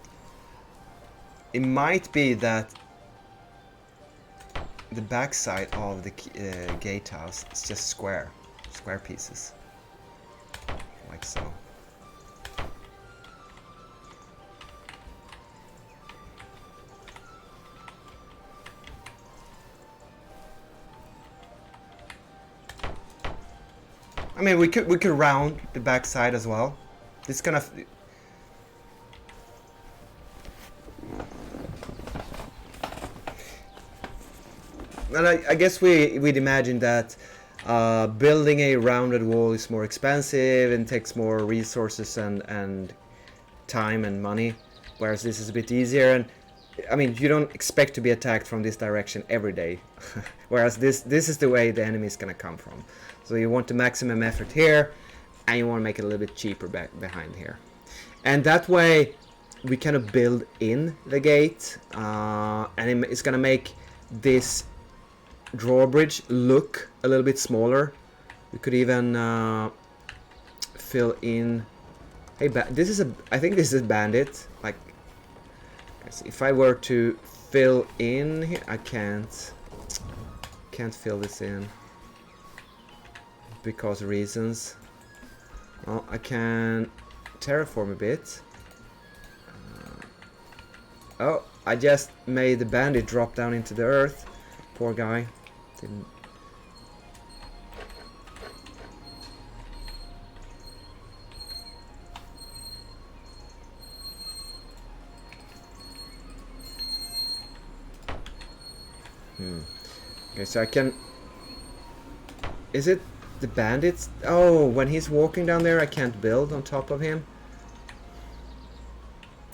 it might be that the backside of the gatehouse is just square pieces, like so. I mean, we could round the back side as well. This is gonna And I guess we'd imagine that building a rounded wall is more expensive and takes more resources and time and money, whereas this is a bit easier. And I mean, you don't expect to be attacked from this direction every day, whereas this is the way the enemy is gonna come from. So you want the maximum effort here, and you want to make it a little bit cheaper back behind here, and that way we kind of build in the gate, and it's gonna make this drawbridge look a little bit smaller. We could even fill in. Hey, this is I think this is bandit. Like, if I were to fill in here, I can't fill this in because reasons. Well, I can terraform a bit. Oh, I just made the bandit drop down into the earth. Poor guy. Didn't. Okay, so I can. Is it the bandits? Oh, when he's walking down there, I can't build on top of him.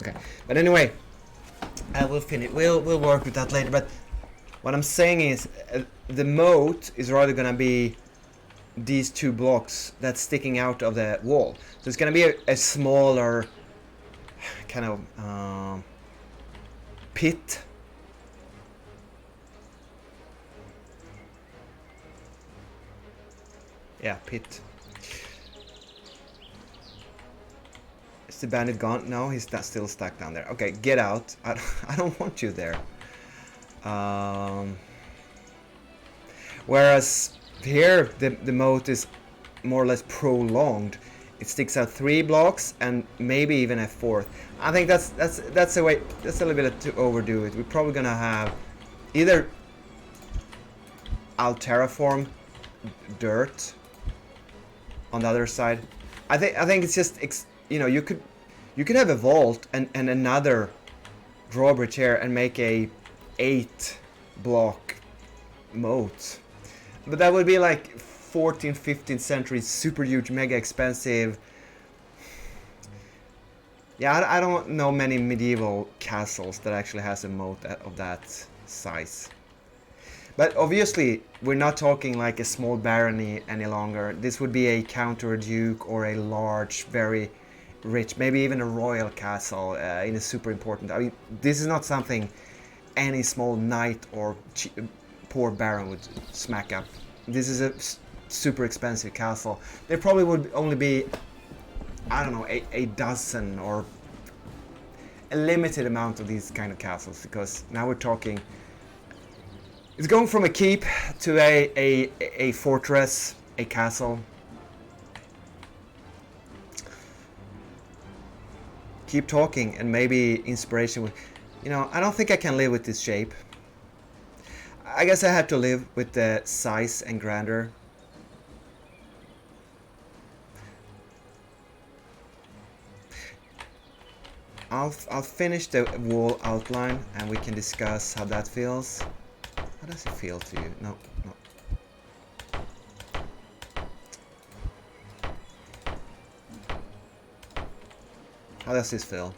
Okay, but anyway, we'll finish. We'll work with that later. But what I'm saying is, the moat is rather gonna be these two blocks that's sticking out of the wall. So it's gonna be a smaller kind of pit. Yeah, pit. Is the bandit gone? No, he's still stuck down there. Okay, get out. I don't want you there. Whereas here, the moat is more or less prolonged. It sticks out 3 blocks and maybe even a 4th. I think that's a way. That's a little bit to overdo it. We're probably gonna have either I'll terraform dirt on the other side. I think it's just you could have a vault and another drawbridge here and make a 8 block moat, but that would be like 14th 15th century, super huge, mega expensive. Yeah, I don't know many medieval castles that actually has a moat of that size. But obviously, we're not talking like a small barony any longer. This would be a counter duke or a large, very rich, maybe even a royal castle in a super important. I mean, this is not something any small knight or poor baron would smack up. This is a super expensive castle. There probably would only be, I don't know, a dozen or a limited amount of these kind of castles, because now we're talking. It's going from a keep to a fortress, a castle. Keep talking and maybe inspiration will. I don't think I can live with this shape. I guess I have to live with the size and grandeur. I'll finish the wall outline and we can discuss how that feels. How does it feel to you? No. How does this feel?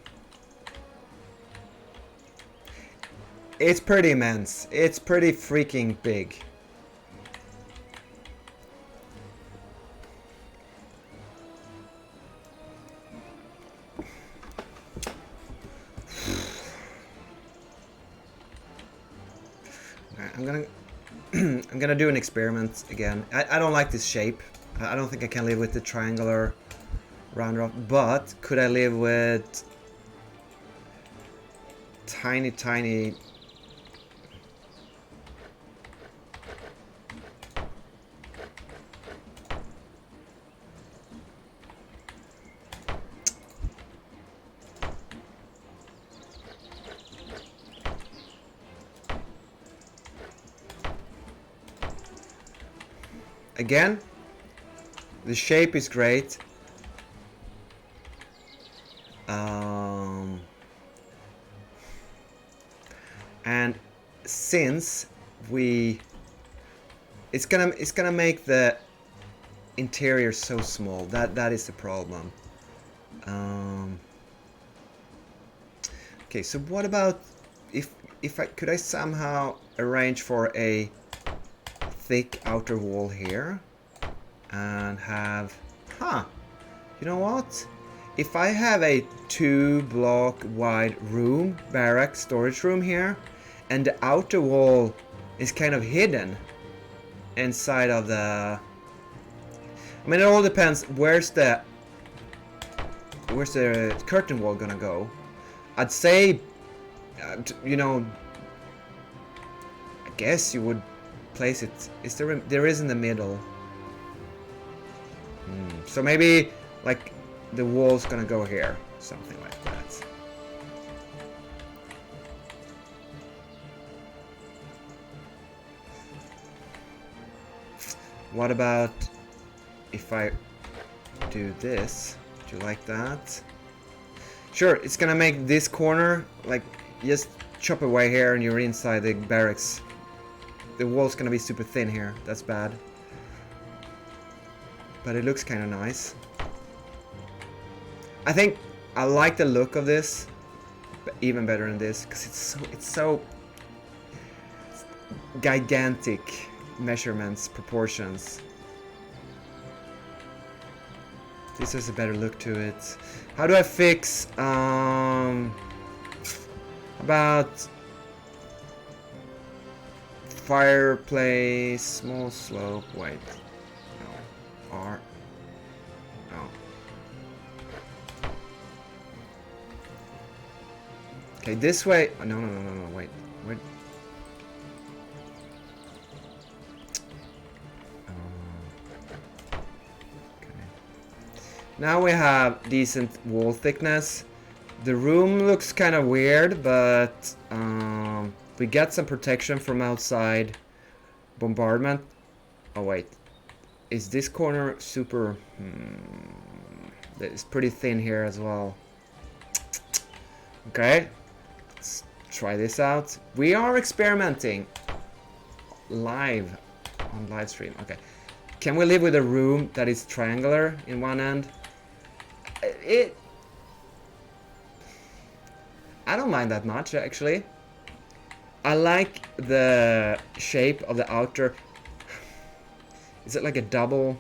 It's pretty immense. It's pretty freaking big. I'm gonna do an experiment again. I don't like this shape. I don't think I can live with the triangular round off, but could I live with tiny again, the shape is great. And since it's gonna make the interior so small. That is the problem. Okay, so what about if I could I somehow arrange for a thick outer wall here and have, you know what? If I have a 2-block wide room, barrack storage room here, and the outer wall is kind of hidden inside of the, I mean, it all depends. Where's the curtain wall gonna go? I'd say, you know, I guess you would place it. There is in the middle. So maybe like the wall's gonna go here, something like that. What about if I do this? Do you like that? Sure, it's gonna make this corner, like, just chop away here and you're inside the barracks. The wall's gonna be super thin here. That's bad. But it looks kind of nice. I think I like the look of this, but even better than this, because it's so gigantic measurements, proportions. This has a better look to it. How do I fix about fireplace, small slope, wait, no, R, no. Okay, this way, no, wait. Now we have decent wall thickness. The room looks kind of weird, but we get some protection from outside bombardment. Oh wait, is this corner super? It's pretty thin here as well. Okay, let's try this out. We are experimenting live on Livestream. Okay, can we live with a room that is triangular in one end? I don't mind that much, actually. I like the shape of the outer. Is it like a double?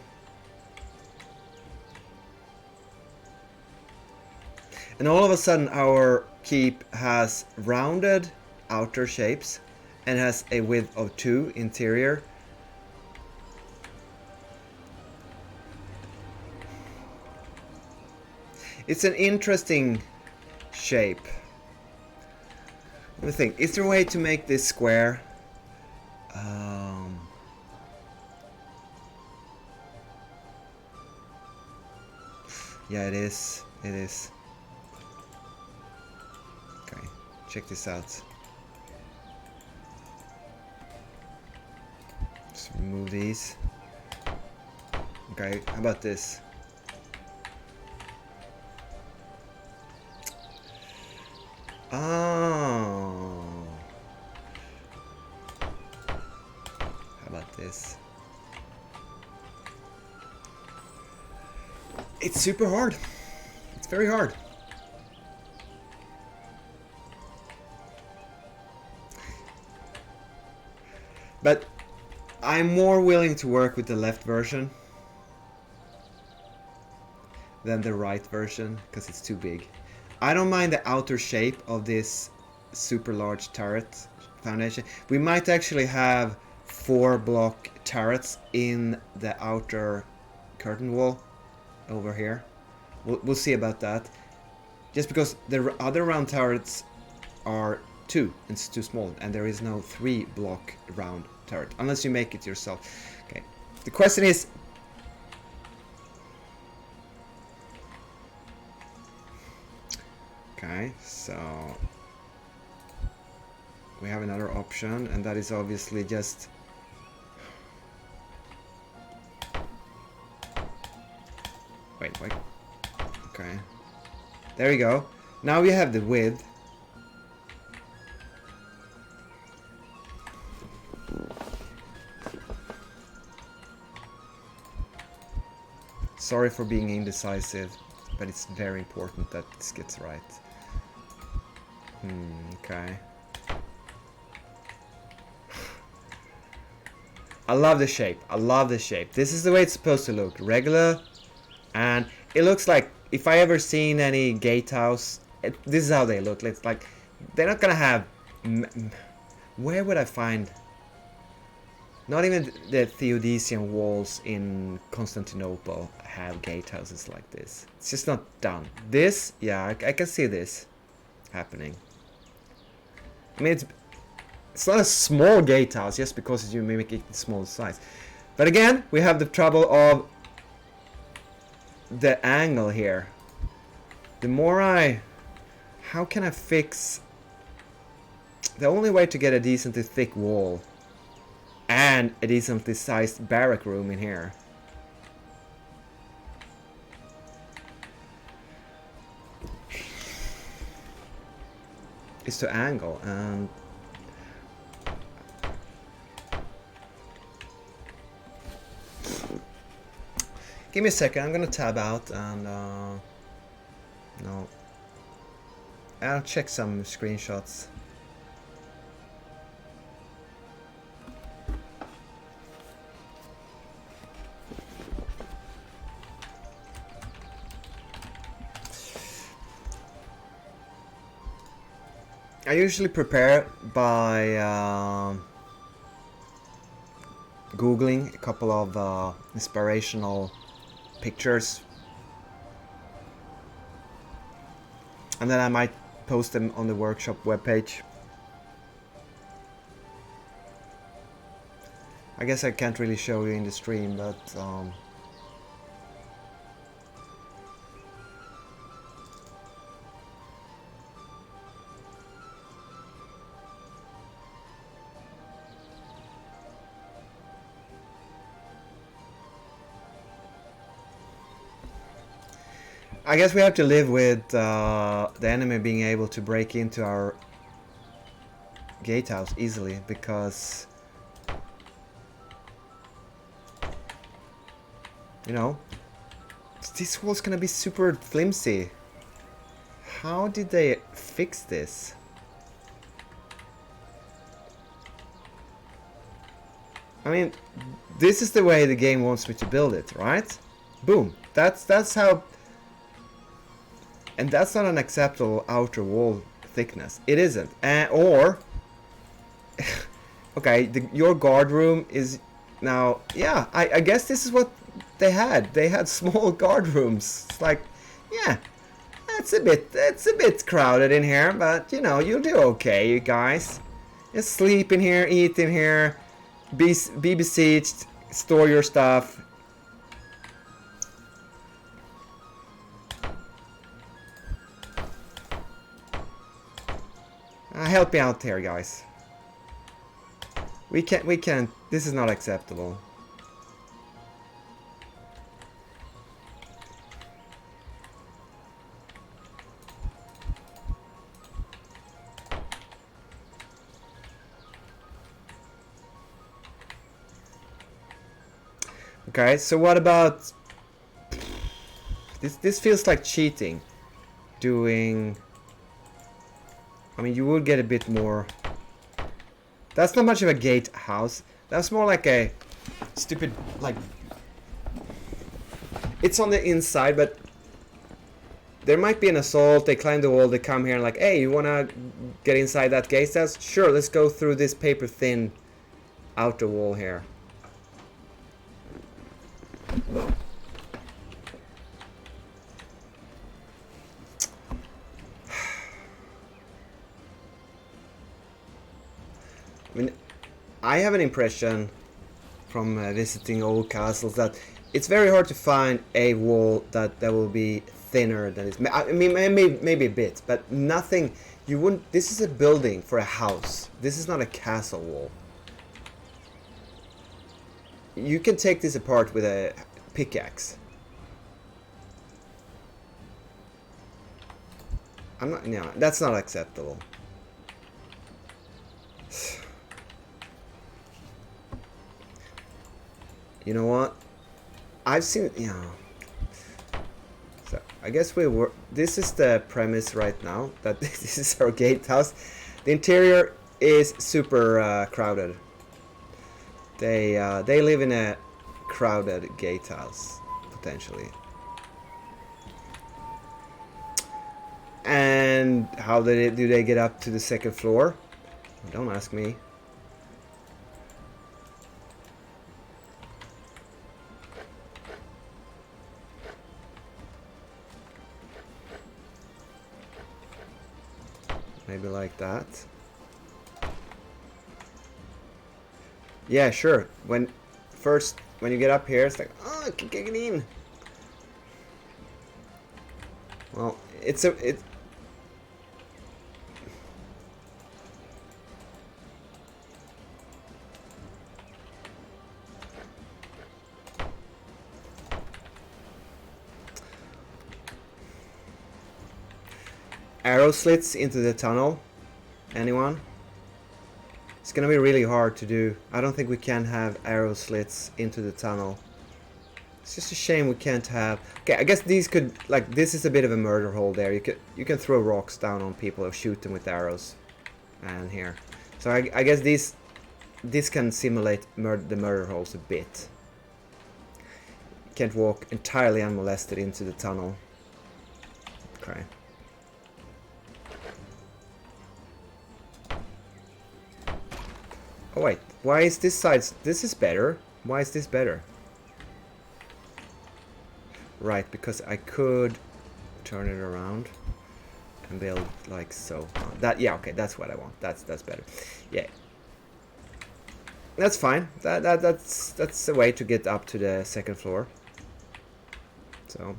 And all of a sudden our keep has rounded outer shapes and has a width of 2 interior. It's an interesting shape. Let me think. Is there a way to make this square? Yeah, it is. It is. Okay, check this out. Just remove these. Okay, how about this? Oh. How about this? It's super hard. It's very hard. But I'm more willing to work with the left version than the right version because it's too big. I don't mind the outer shape of this super large turret foundation. We might actually have 4-block turrets in the outer curtain wall over here. We'll see about that. Just because the other round turrets are 2, it's too small, and there is no 3-block round turret unless you make it yourself. Okay. The question is, okay, so we have another option, and that is obviously just wait. Okay, there we go. Now we have the width. Sorry for being indecisive, but it's very important that this gets right. Okay. I love the shape. I love the shape. This is the way it's supposed to look. Regular. And it looks like, if I ever seen any gatehouse, this is how they look. It's like, they're not gonna have... Where would I find... Not even the Theodosian walls in Constantinople have gatehouses like this. It's just not done. This, yeah, I can see this happening. I mean, it's not a small gatehouse just because you make it small size. But again, we have the trouble of the angle here. The more how can I fix... The only way to get a decently thick wall and a decently sized barrack room in here is to angle, and give me a second, I'm gonna tab out and no, I'll check some screenshots. I usually prepare by Googling a couple of inspirational pictures, and then I might post them on the workshop webpage. I guess I can't really show you in the stream, but I guess we have to live with the enemy being able to break into our gatehouse easily, because, you know, this wall's gonna be super flimsy. How did they fix this? I mean, this is the way the game wants me to build it, right? Boom. That's how. And that's not an acceptable outer wall thickness. It isn't. Or, okay, your guard room is now. Yeah, I guess this is what they had. They had small guard rooms. It's like, yeah, it's a bit crowded in here, but you know, you'll do okay, you guys. Just sleep in here, eat in here, be besieged, store your stuff. Help me out here, guys. We can't, this is not acceptable. Okay, so what about this feels like cheating. Doing, I mean, you would get a bit more. That's not much of a gatehouse. That's more like a stupid, like, it's on the inside, but there might be an assault. They climb the wall, they come here and like, hey, you wanna get inside that gatehouse? Sure, let's go through this paper thin outer wall here. I mean, I have an impression from visiting old castles that it's very hard to find a wall that will be thinner than this. I mean, maybe a bit, but nothing. You wouldn't. This is a building for a house. This is not a castle wall. You can take this apart with a pickaxe. I'm not. No, that's not acceptable. You know what? I've seen, you know, I guess we were. This is the premise right now, that this is our gatehouse. The interior is super crowded. They live in a crowded gatehouse, potentially. And how do they get up to the second floor? Don't ask me. Maybe like that. Yeah, sure. When you get up here, it's like, oh, I can get in. Well, it's arrow slits into the tunnel. Anyone? It's gonna be really hard to do. I don't think we can have arrow slits into the tunnel. It's just a shame we can't have. Okay, I guess these could, like, this is a bit of a murder hole there. You can throw rocks down on people or shoot them with arrows. And here, so I guess this can simulate the murder holes a bit. Can't walk entirely unmolested into the tunnel. Okay. Oh wait, why is this side... This is better. Why is this better? Right, because I could turn it around and build like so. That, yeah, okay, that's what I want. That's better. Yeah. That's fine. That's a way to get up to the second floor. So,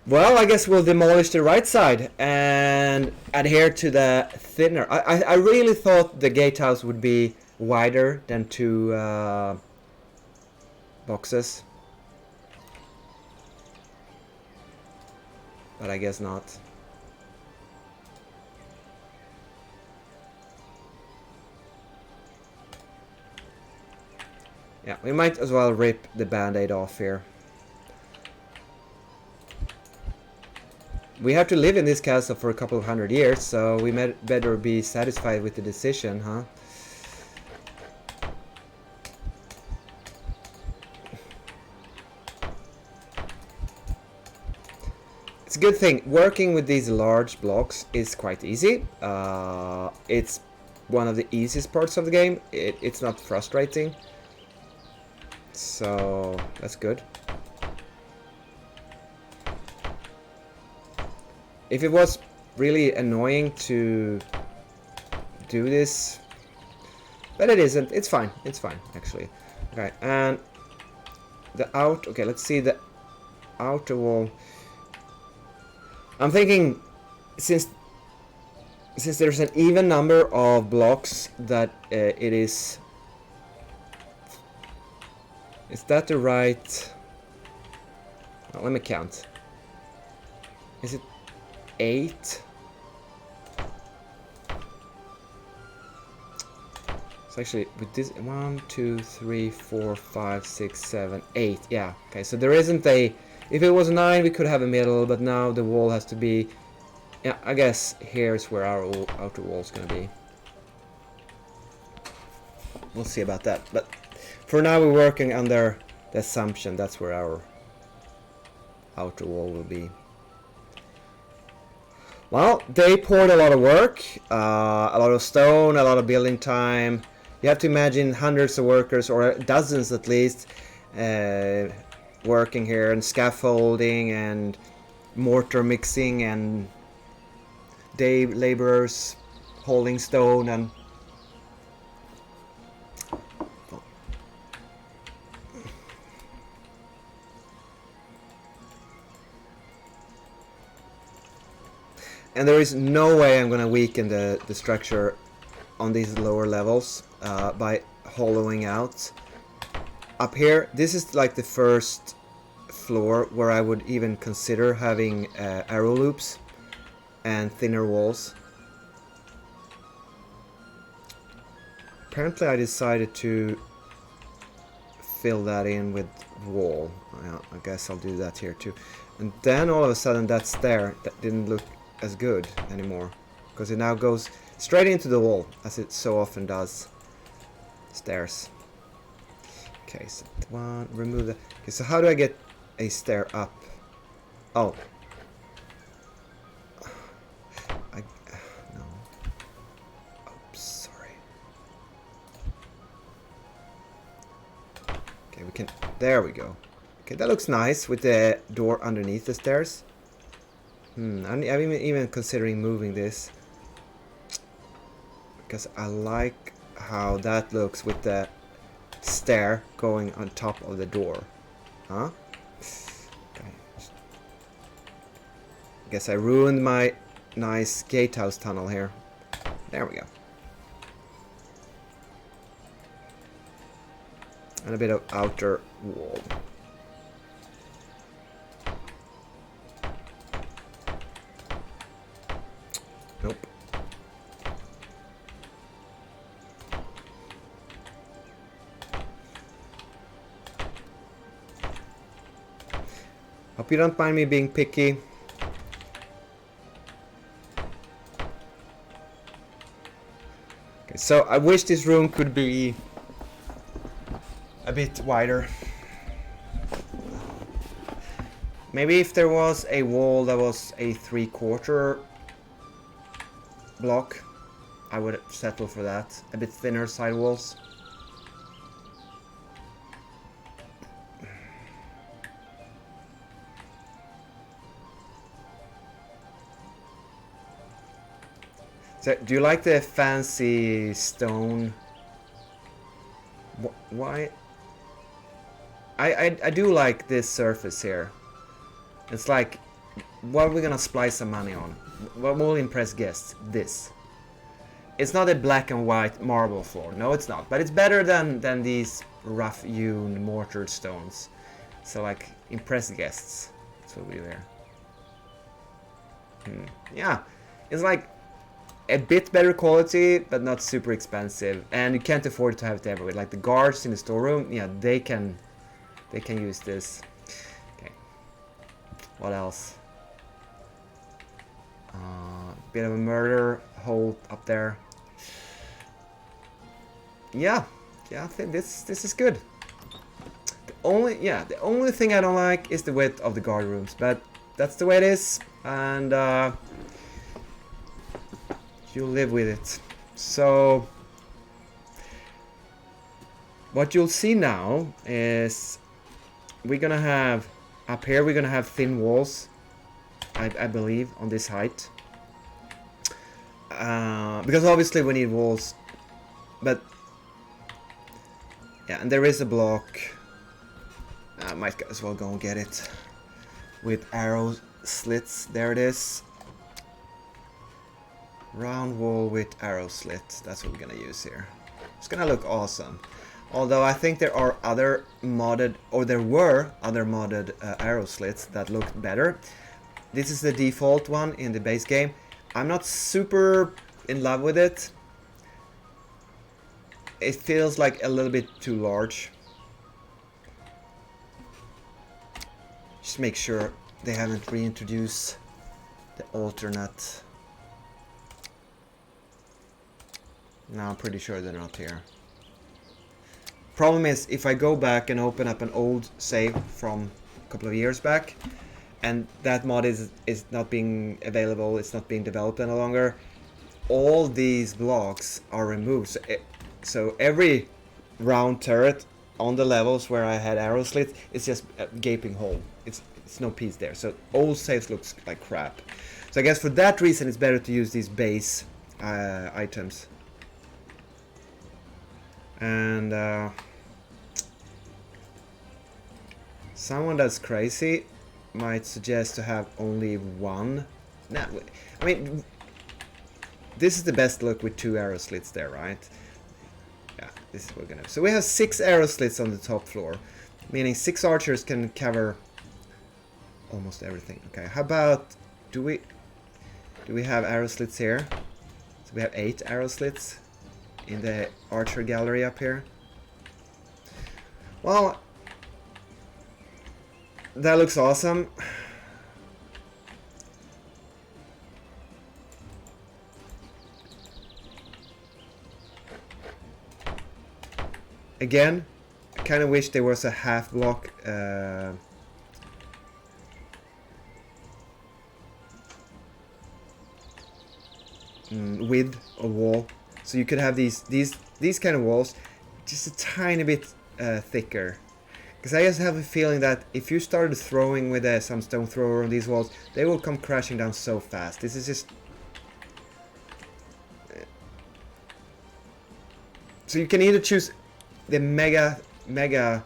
well, I guess we'll demolish the right side and adhere to the thinner. I really thought the gatehouse would be wider than 2 boxes. But I guess not. Yeah, we might as well rip the band-aid off here. We have to live in this castle for a couple of 100 years, so we better be satisfied with the decision, huh? It's a good thing. Working with these large blocks is quite easy. It's one of the easiest parts of the game. It's not frustrating. So that's good. If it was really annoying to do this, but it isn't. It's fine. It's fine, actually. Okay, and okay, let's see the outer wall. I'm thinking, since there's an even number of blocks, that it is... Is that the right... Oh, let me count. Is it 8? So actually, with this, 1, 2, 3, 4, 5, 6, 7, 8. Yeah. Okay. So there isn't a. If it was 9, we could have a middle, but now the wall has to be. Yeah. I guess here's where our outer wall's gonna be. We'll see about that. But for now, we're working under the assumption that's where our outer wall will be. Well, they poured a lot of work, a lot of stone, a lot of building time. You have to imagine hundreds of workers, or dozens at least, working here, and scaffolding and mortar mixing, and day laborers hauling stone, and there is no way I'm gonna weaken the structure on these lower levels by hollowing out. Up here, this is like the first floor where I would even consider having arrow loops and thinner walls. Apparently I decided to fill that in with wall. I guess I'll do that here too. And then all of a sudden that stair that didn't look as good anymore, because it now goes straight into the wall, as it so often does. Stairs. Okay, so one, remove that. Okay, so how do I get a stair up? Oh. No. Oops, sorry. Okay, we can, there we go. Okay, that looks nice with the door underneath the stairs. I'm even considering moving this, because I like how that looks with the stair going on top of the door. Huh? Okay. Guess I ruined my nice gatehouse tunnel here. There we go. And a bit of outer wall. Nope. Hope you don't mind me being picky. Okay, so I wish this room could be a bit wider. Maybe if there was a wall that was a 3/4 block, I would settle for that. A bit thinner side walls. So, do you like the fancy stone? Why? I do like this surface here. It's like, what are we gonna splice some money on? What will impress guests? This. It's not a black and white marble floor. No, it's not. But it's better than these rough-hewn mortared stones. So, like, impress guests. That's what we do here. Yeah. It's like a bit better quality, but not super expensive. And you can't afford to have it everywhere. Like the guards in the storeroom, yeah, they can use this. Okay. What else? Bit of a murder hole up there. Yeah, I think this is good. The only thing I don't like is the width of the guard rooms, but that's the way it is, and you live with it. So what you'll see now is we're gonna have up here, we're gonna have thin walls, I believe, on this height, because obviously we need walls, but yeah, and there is a block. I might as well go and get it with arrow slits. There it is. Round wall with arrow slit. That's what we're gonna use here. It's gonna look awesome. Although I think there are other modded, or there were other modded arrow slits that looked better. This is the default one in the base game. I'm not super in love with it. It feels like a little bit too large. Just make sure they haven't reintroduced the alternate. No, I'm pretty sure they're not here. Problem is, if I go back and open up an old save from a couple of years back, and that mod is not being available, it's not being developed any longer, all these blocks are removed. So every round turret on the levels where I had arrow slits, it's just a gaping hole. It's no piece there. So old saves looks like crap. So I guess for that reason it's better to use these base items. And someone that's crazy might suggest to have only one. Nah, I mean, this is the best look with 2 arrow slits there, right? Yeah, this is what we're gonna have. So we have 6 arrow slits on the top floor, meaning 6 archers can cover almost everything. Okay, how about, do we have arrow slits here? So we have 8 arrow slits in the archer gallery up here. Well, that looks awesome. Again, I kind of wish there was a half block width of wall, so you could have these kind of walls just a tiny bit thicker. Because I just have a feeling that if you started throwing with some stone thrower on these walls, they will come crashing down so fast. This is just... So you can either choose the mega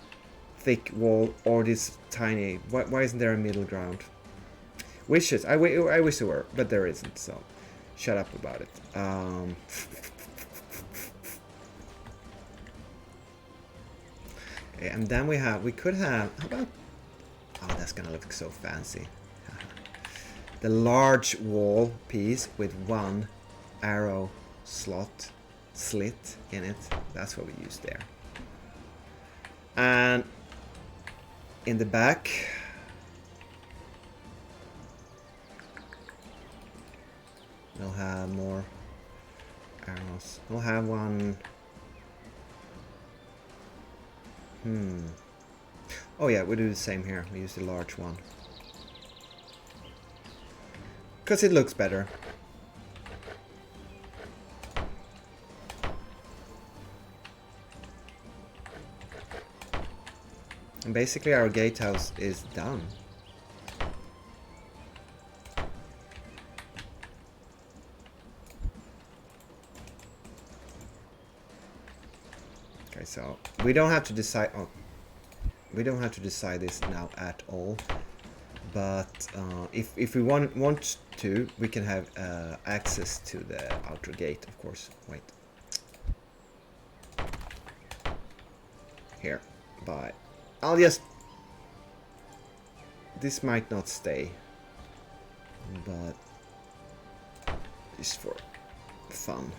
thick wall or this tiny. Why isn't there a middle ground? Wishes. I wish there were, but there isn't, so shut up about it. Okay, and then we could have, how about, oh, that's gonna look so fancy. The large wall piece with one arrow slit in it. That's what we use there. And in the back, we'll have more arrows. We'll have one. Oh yeah, we do the same here. We use the large one because it looks better. And basically our gatehouse is done. Okay, so we don't have to decide. Oh, we don't have to decide this now at all. But if we want to, we can have access to the outer gate, of course. Wait. Here, bye. I'll just... This might not stay, but just for fun.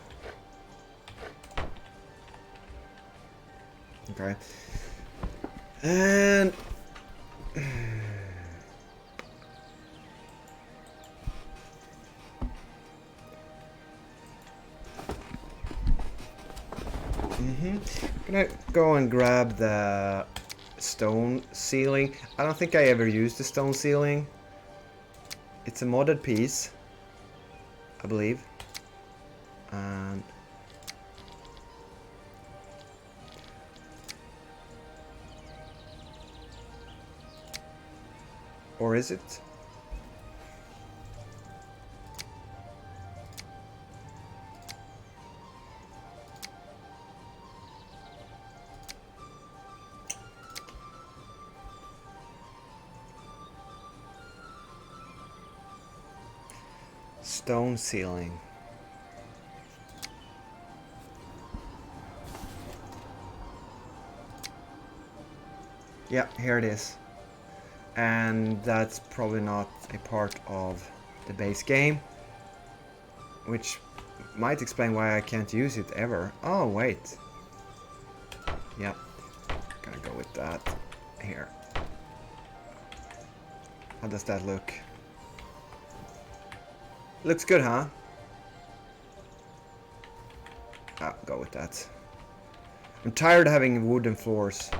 Okay. And... I'm gonna go and grab the stone ceiling. I don't think I ever used the stone ceiling. It's a modded piece, I believe. And or is it? Stone ceiling. Yeah, here it is. And that's probably not a part of the base game, which might explain why I can't use it ever. Oh, wait. Yep. Gonna go with that here. How does that look? Looks good, huh? I'll go with that. I'm tired of having wooden floors.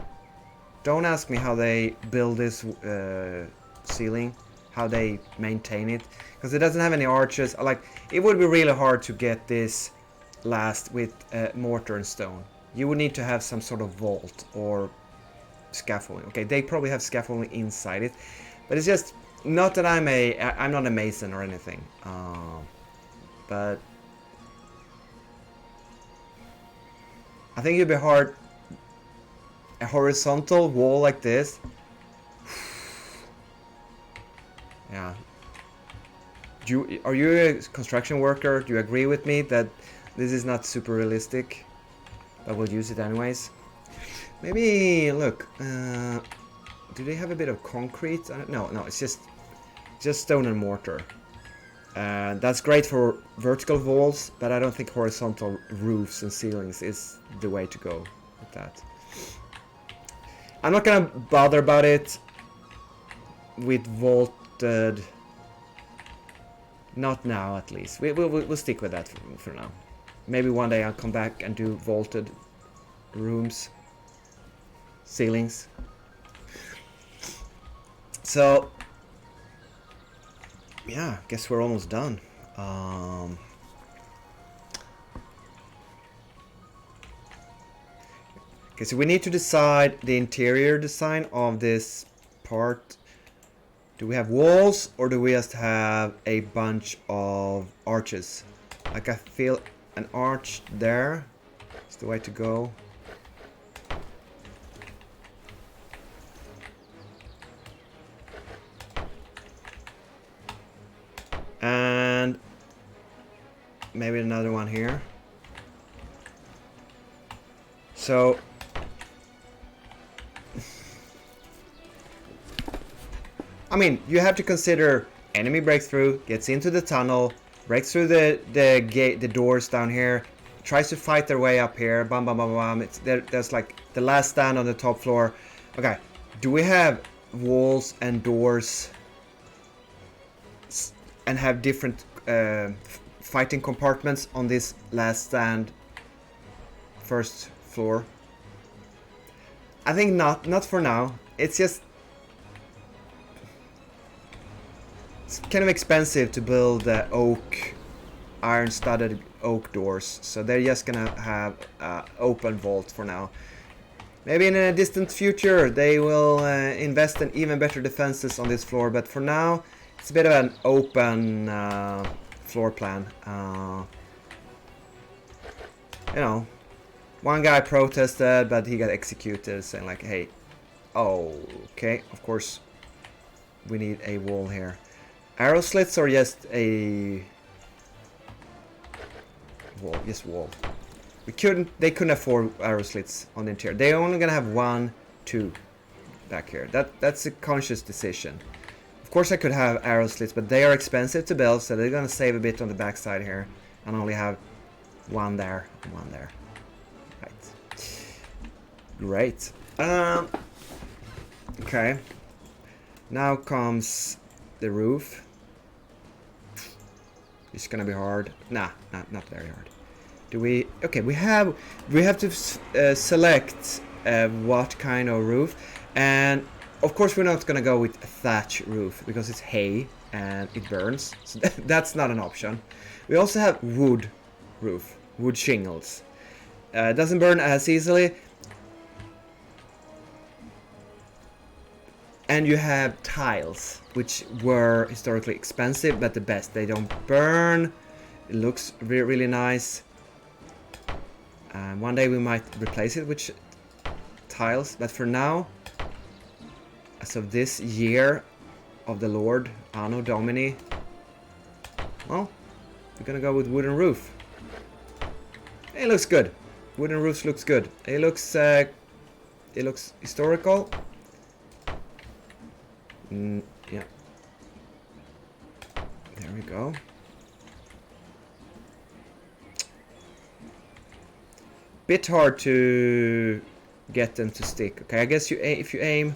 Don't ask me how they build this ceiling, how they maintain it, because it doesn't have any arches. Like, it would be really hard to get this last with mortar and stone. You would need to have some sort of vault or scaffolding. Okay, they probably have scaffolding inside it, but it's just not that I'm not a mason or anything. But I think it'd be hard. A horizontal wall like this. Yeah. Are you a construction worker? Do you agree with me that this is not super realistic? But we'll use it anyways. Maybe look. Do they have a bit of concrete? No, it's just stone and mortar. That's great for vertical walls, but I don't think horizontal roofs and ceilings is the way to go with that. I'm not gonna bother about it with vaulted. Not now, at least. We'll stick with that for now. Maybe one day I'll come back and do vaulted rooms, ceilings. So yeah, guess we're almost done. Okay, so we need to decide the interior design of this part. Do we have walls or do we just have a bunch of arches? Like I feel an arch there is the way to go. And maybe another one here. So I mean, you have to consider enemy breakthrough, gets into the tunnel, breaks through the gate, the doors down here, tries to fight their way up here, bam bam bam bam. There's like the last stand on the top floor. Okay, do we have walls and doors and have different fighting compartments on this last stand, first floor? I think not for now. It's just it's kind of expensive to build oak, iron-studded oak doors, so they're just gonna have open vault for now. Maybe in a distant future they will invest in even better defenses on this floor, but for now it's a bit of an open floor plan. You know, one guy protested, but he got executed, saying like, "Hey, oh, okay, of course we need a wall here." Arrow slits or just a wall? Just wall. They couldn't afford arrow slits on the interior. They're only gonna have 1, 2 back here. That's a conscious decision. Of course I could have arrow slits, but they are expensive to build, so they're gonna save a bit on the backside here and only have 1 there and 1 there. Right. Great. Okay. Now comes the roof. It's gonna be hard. Nah, not very hard. Do we? Okay, we have to select what kind of roof, and of course we're not gonna go with a thatch roof because it's hay and it burns. So that's not an option. We also have wood roof, wood shingles. It doesn't burn as easily. And you have tiles, which were historically expensive, but the best. They don't burn. It looks really nice. One day we might replace it with tiles, but for now, as of this year of the Lord, Anno Domini, well, we're gonna go with wooden roof. It looks good. Wooden roofs looks good. It looks historical. Yeah. There we go. Bit hard to get them to stick. Okay, I guess if you aim.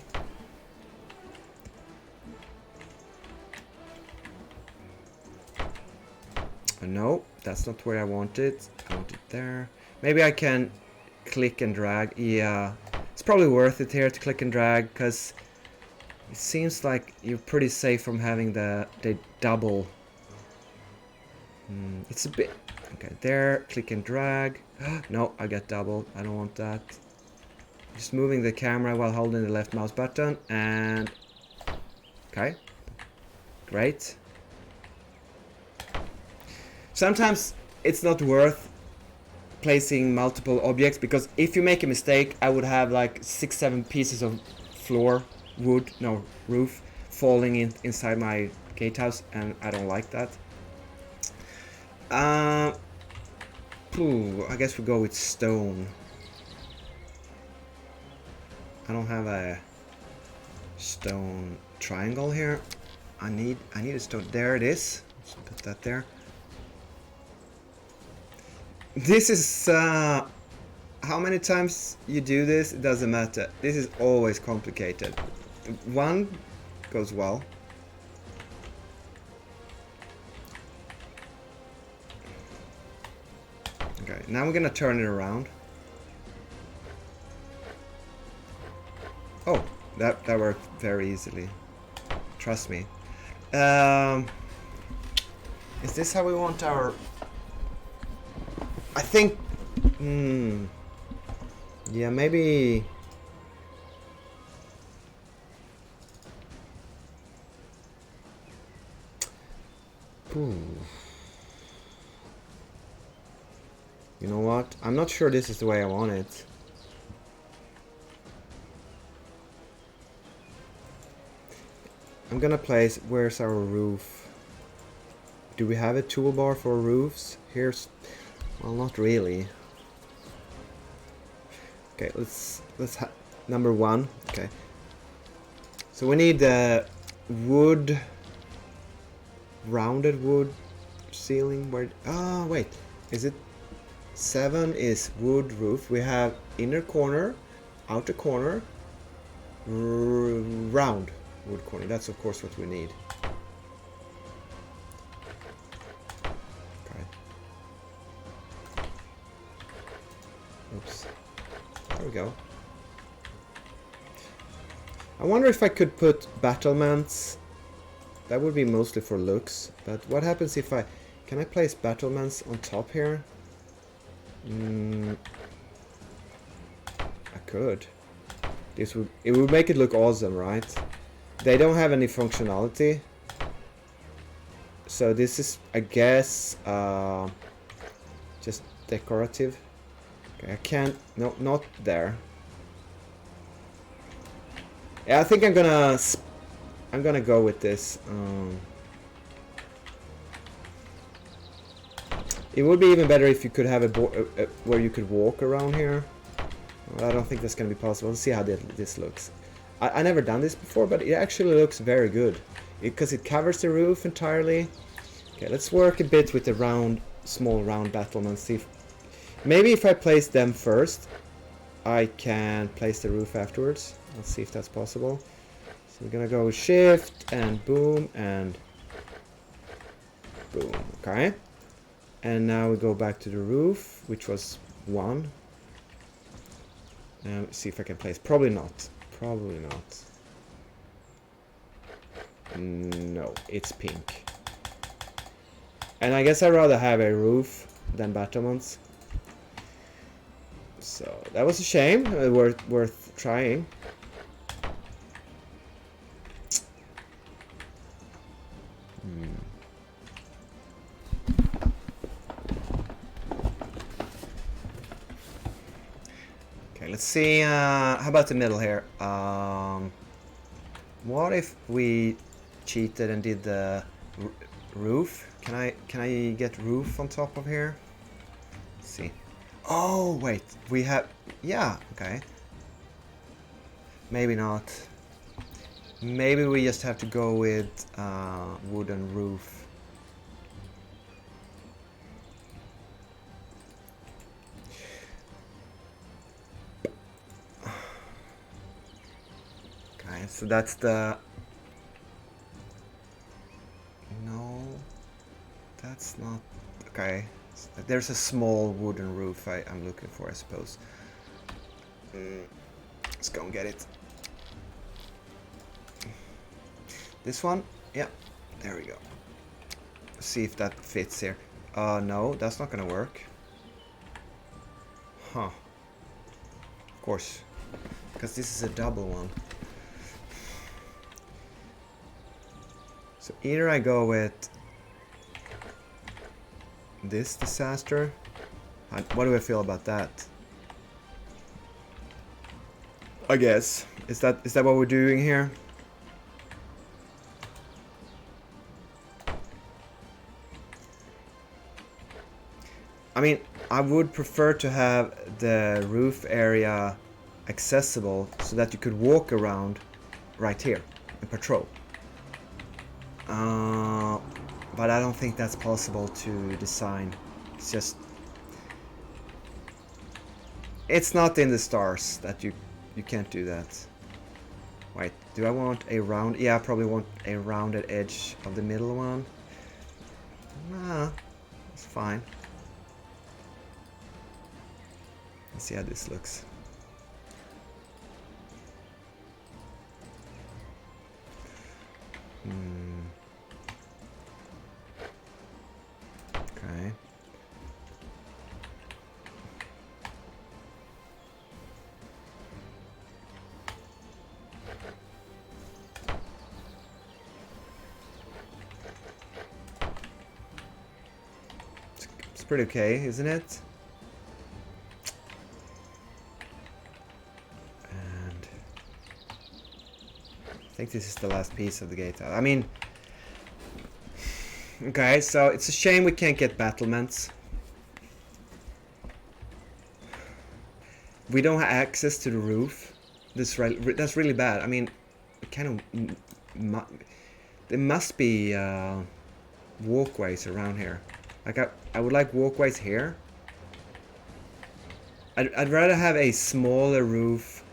No, that's not where I want it. I want it there. Maybe I can click and drag. Yeah, it's probably worth it here to click and drag because it seems like you're pretty safe from having the double. It's a bit... Okay, there, click and drag. No, I get double. I don't want that. Just moving the camera while holding the left mouse button and... Okay. Great. Sometimes it's not worth placing multiple objects because if you make a mistake, I would have like 6-7 pieces of roof falling inside my gatehouse, and I don't like that. I guess we go with stone. I don't have a stone triangle here. I need a stone. There it is. Let's put that there. This is how many times you do this, it doesn't matter. This is always complicated. One goes well. Okay, now we're gonna turn it around. Oh, that worked very easily. Trust me. Is this how we want our... I think... yeah, maybe... Ooh. You know what? I'm not sure this is the way I want it. I'm gonna place... Where's our roof? Do we have a toolbar for roofs? Here's... Well, not really. Okay, let's number 1. Okay. So we need wood... Rounded wood ceiling. Where... Ah, wait. Is it... 7 is wood roof. We have inner corner, outer corner, round wood corner. That's of course what we need. Okay. Oops. There we go. I wonder if I could put battlements. That would be mostly for looks. But what happens if I... Can I place battlements on top here? I could. It would make it look awesome, right? They don't have any functionality. So this is, I guess, just decorative. Okay, I can't... No, not there. Yeah, I think I'm gonna go with this. It would be even better if you could have a where you could walk around here. Well, I don't think that's gonna be possible. Let's see how this looks. I never done this before, but it actually looks very good because it covers the roof entirely. Okay, let's work a bit with the small round battlements. See if maybe if I place them first, I can place the roof afterwards. Let's see if that's possible. So we're gonna go shift and boom and boom. Okay. And now we go back to the roof, which was 1. And see if I can place. Probably not. Probably not. No, it's pink. And I guess I'd rather have a roof than battlements. So that was a shame. Worth trying. Let's see, how about the middle here? What if we cheated and did the roof? Can I get roof on top of here? Let's see. Oh, wait, we have... Yeah, okay. Maybe not. Maybe we just have to go with wooden roof. So that's the... No, that's not... Okay, there's a small wooden roof I'm looking for, I suppose. Let's go and get it. This one? Yeah, there we go. See if that fits here. No, that's not gonna work. Huh. Of course, because this is a double one. So either I go with this disaster. What do I feel about that? I guess. Is that what we're doing here? I mean, I would prefer to have the roof area accessible so that you could walk around right here and patrol. But I don't think that's possible to design. It's just... It's not in the stars that you can't do that. Wait, do I want a round? Yeah, I probably want a rounded edge of the middle one. Nah, it's fine. Let's see how this looks. Okay. It's pretty okay, isn't it? And I think this is the last piece of the gate. I mean, okay, so it's a shame we can't get battlements. We don't have access to the roof. That's really bad. I mean, kind of, there must be walkways around here. Like I would like walkways here. I'd rather have a smaller roof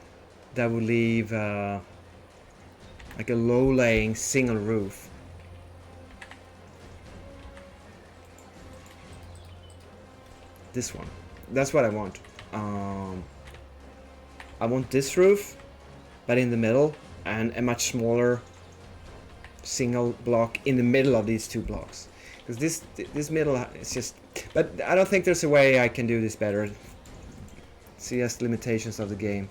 that would leave like a low-laying single roof. This one. That's what I want. I want this roof, but in the middle, and a much smaller single block in the middle of these two blocks. Because this middle is just... But I don't think there's a way I can do this better. It's just limitations of the game.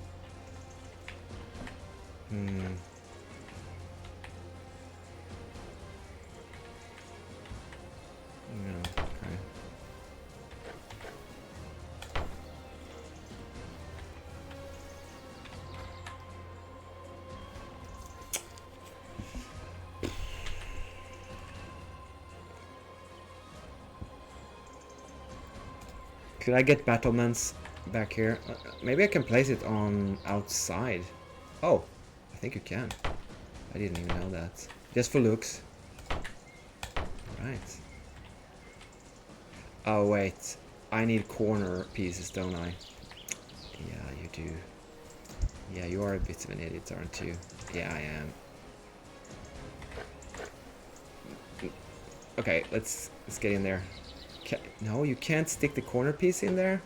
Could I get battlements back here? Maybe I can place it on outside. Oh, I think you can. I didn't even know that. Just for looks. Right. Oh wait, I need corner pieces, don't I? Yeah, you do. Yeah, you are a bit of an idiot, aren't you? Yeah, I am. Okay, let's get in there. No, you can't stick the corner piece in there?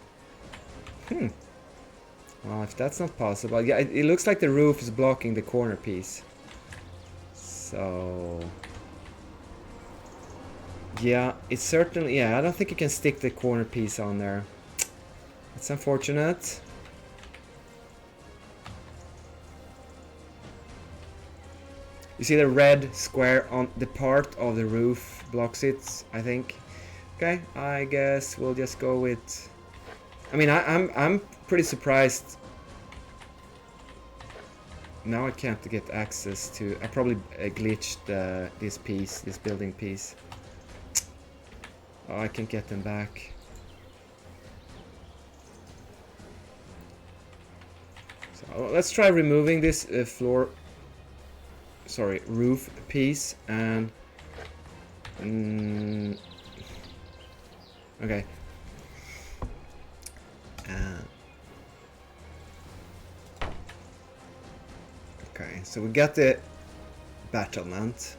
Well, if that's not possible... Yeah, it looks like the roof is blocking the corner piece. So... Yeah, it's certainly... Yeah, I don't think you can stick the corner piece on there. It's unfortunate. You see the red square on the part of the roof blocks it, I think. Okay, I guess we'll just go with... I mean, I'm pretty surprised. Now I can't get access to... I probably glitched this building piece. Oh, I can't get them back. So let's try removing this roof piece and... okay. Okay, so we got the battlement.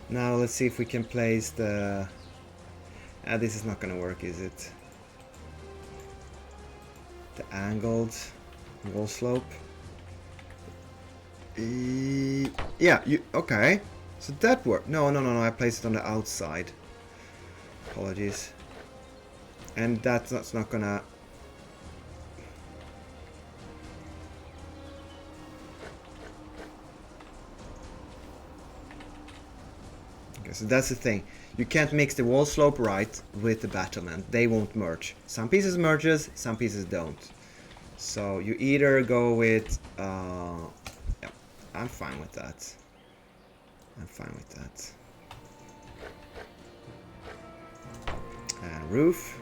Now let's see if we can place the... this is not gonna work, is it? The angled wall slope. Yeah, okay. So that worked. No, I placed it on the outside. Apologies. And that's not gonna... Okay, so that's the thing. You can't mix the wall slope right with the battlement. They won't merge. Some pieces merges, some pieces don't. So you either go with... yeah, I'm fine with that. I'm fine with that. And roof.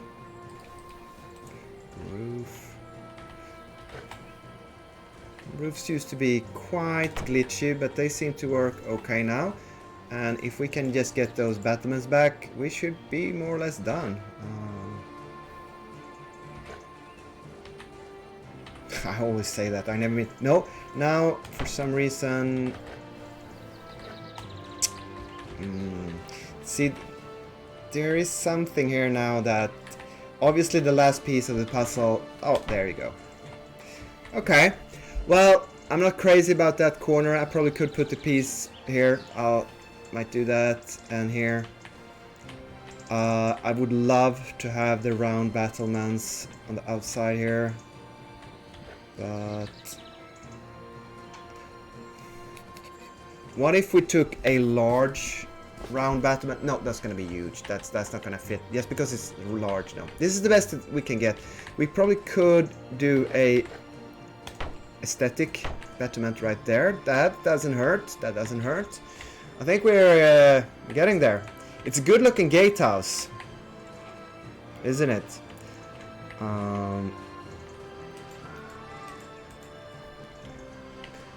Roofs used to be quite glitchy, but they seem to work okay now. And if we can just get those battlements back, we should be more or less done. I always say that. I never mean... No, now, for some reason... See, there is something here now that... Obviously the last piece of the puzzle... Oh, there you go. Okay. Well, I'm not crazy about that corner. I probably could put the piece here. Might do that. And here. I would love to have the round battlements on the outside here. But... What if we took a large round battlement? No, that's gonna be huge. That's not gonna fit. Just because it's large, no. This is the best we can get. We probably could do a aesthetic battlement right there. That doesn't hurt. That doesn't hurt. I think we're getting there. It's a good looking gatehouse, isn't it?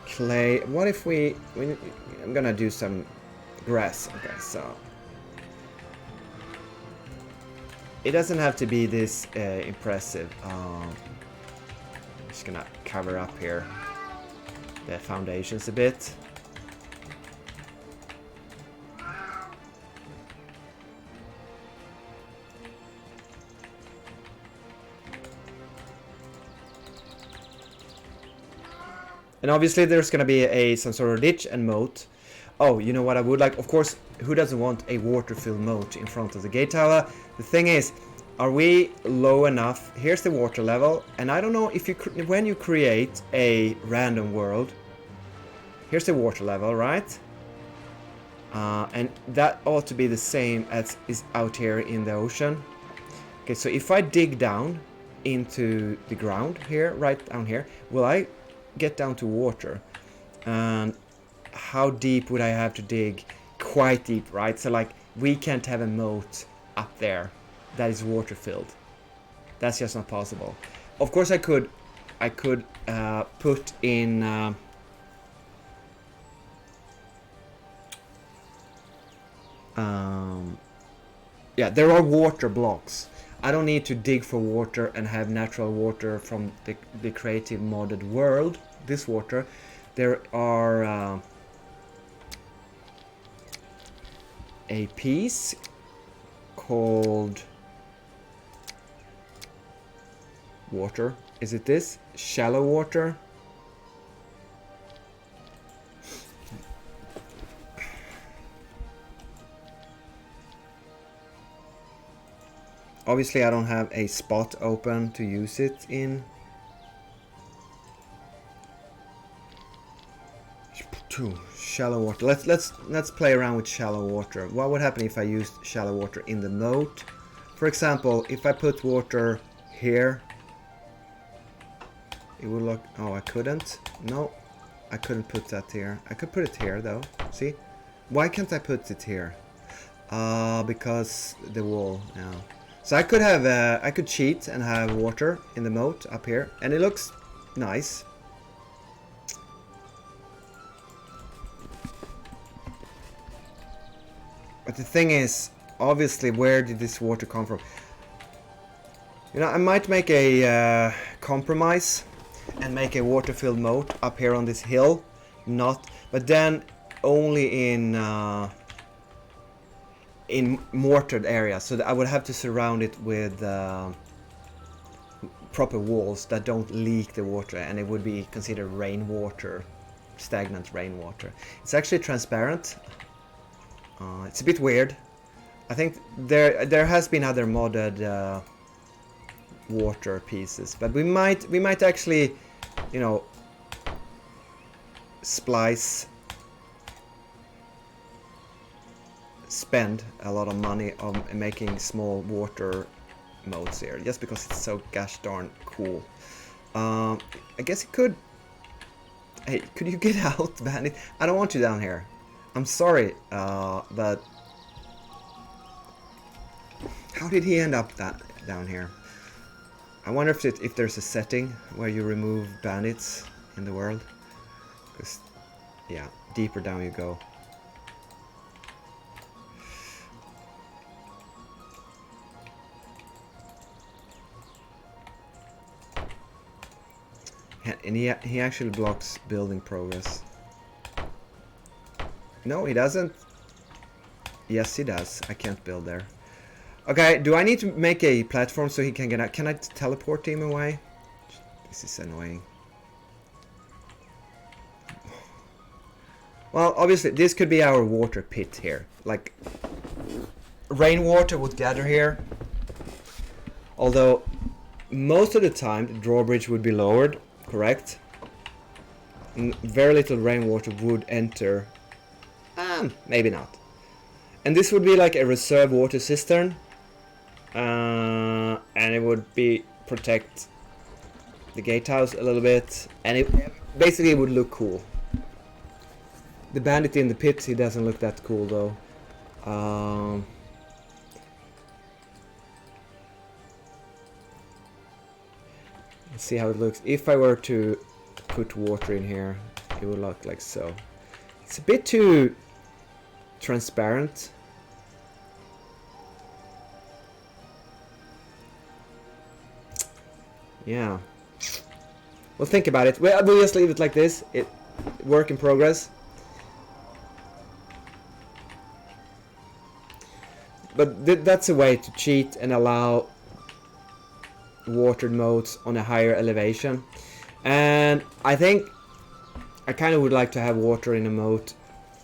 Clay. What if we I'm gonna do some grass. Okay, so it doesn't have to be this impressive. I'm just gonna cover up here the foundations a bit. And obviously there's gonna be some sort of ditch and moat. Oh, you know what I would like? Of course, who doesn't want a water-filled moat in front of the gate tower? The thing is, are we low enough? Here's the water level, and I don't know if you when you create a random world. Here's the water level, right? And that ought to be the same as is out here in the ocean. Okay, so if I dig down into the ground here, right down here, will I get down to water? And how deep would I have to dig? Quite deep, right? So like we can't have a moat up there that is water filled. That's just not possible. Of course I could put in yeah, there are water blocks. I don't need to dig for water and have natural water from the creative modded world. This water, there are a piece called water. Is it this? Shallow water? Obviously I don't have a spot open to use it in. Shallow water. Let's play around with shallow water. What would happen if I used shallow water in the moat? For example, if I put water here, it would look... Oh, I couldn't. No, I couldn't put that here. I could put it here though. See? Why can't I put it here? Because the wall. Yeah. So I could have I could cheat and have water in the moat up here, and it looks nice. But the thing is, obviously, where did this water come from? You know, I might make a compromise and make a water-filled moat up here on this hill, but then only in mortared areas. So that I would have to surround it with proper walls that don't leak the water, and it would be considered rainwater, stagnant rainwater. It's actually transparent. It's a bit weird. I think there has been other modded water pieces, but we might actually, you know, spend a lot of money on making small water modes here, just because it's so gosh darn cool. I guess it could... Hey, could you get out, Bandit? I don't want you down here. I'm sorry, but... How did he end up down here? I wonder if there's a setting where you remove bandits in the world. Because, yeah, deeper down you go. and he actually blocks building progress. No, he doesn't. Yes, he does. I can't build there. Okay, do I need to make a platform so he can get out? Can I teleport him away? This is annoying. Well, obviously, this could be our water pit here. Like, rainwater would gather here. Although, most of the time, the drawbridge would be lowered, correct? And very little rainwater would enter. Maybe not. And this would be like a reserve water cistern. And it would be protect the gatehouse a little bit. And it basically would look cool. The bandit in the pit, he doesn't look that cool though. Let's see how it looks. If I were to put water in here, it would look like so. It's a bit too transparent. Yeah. Well, think about it. We'll just leave it like this. Work in progress. But that's a way to cheat and allow watered moats on a higher elevation. And I think I kind of would like to have water in a moat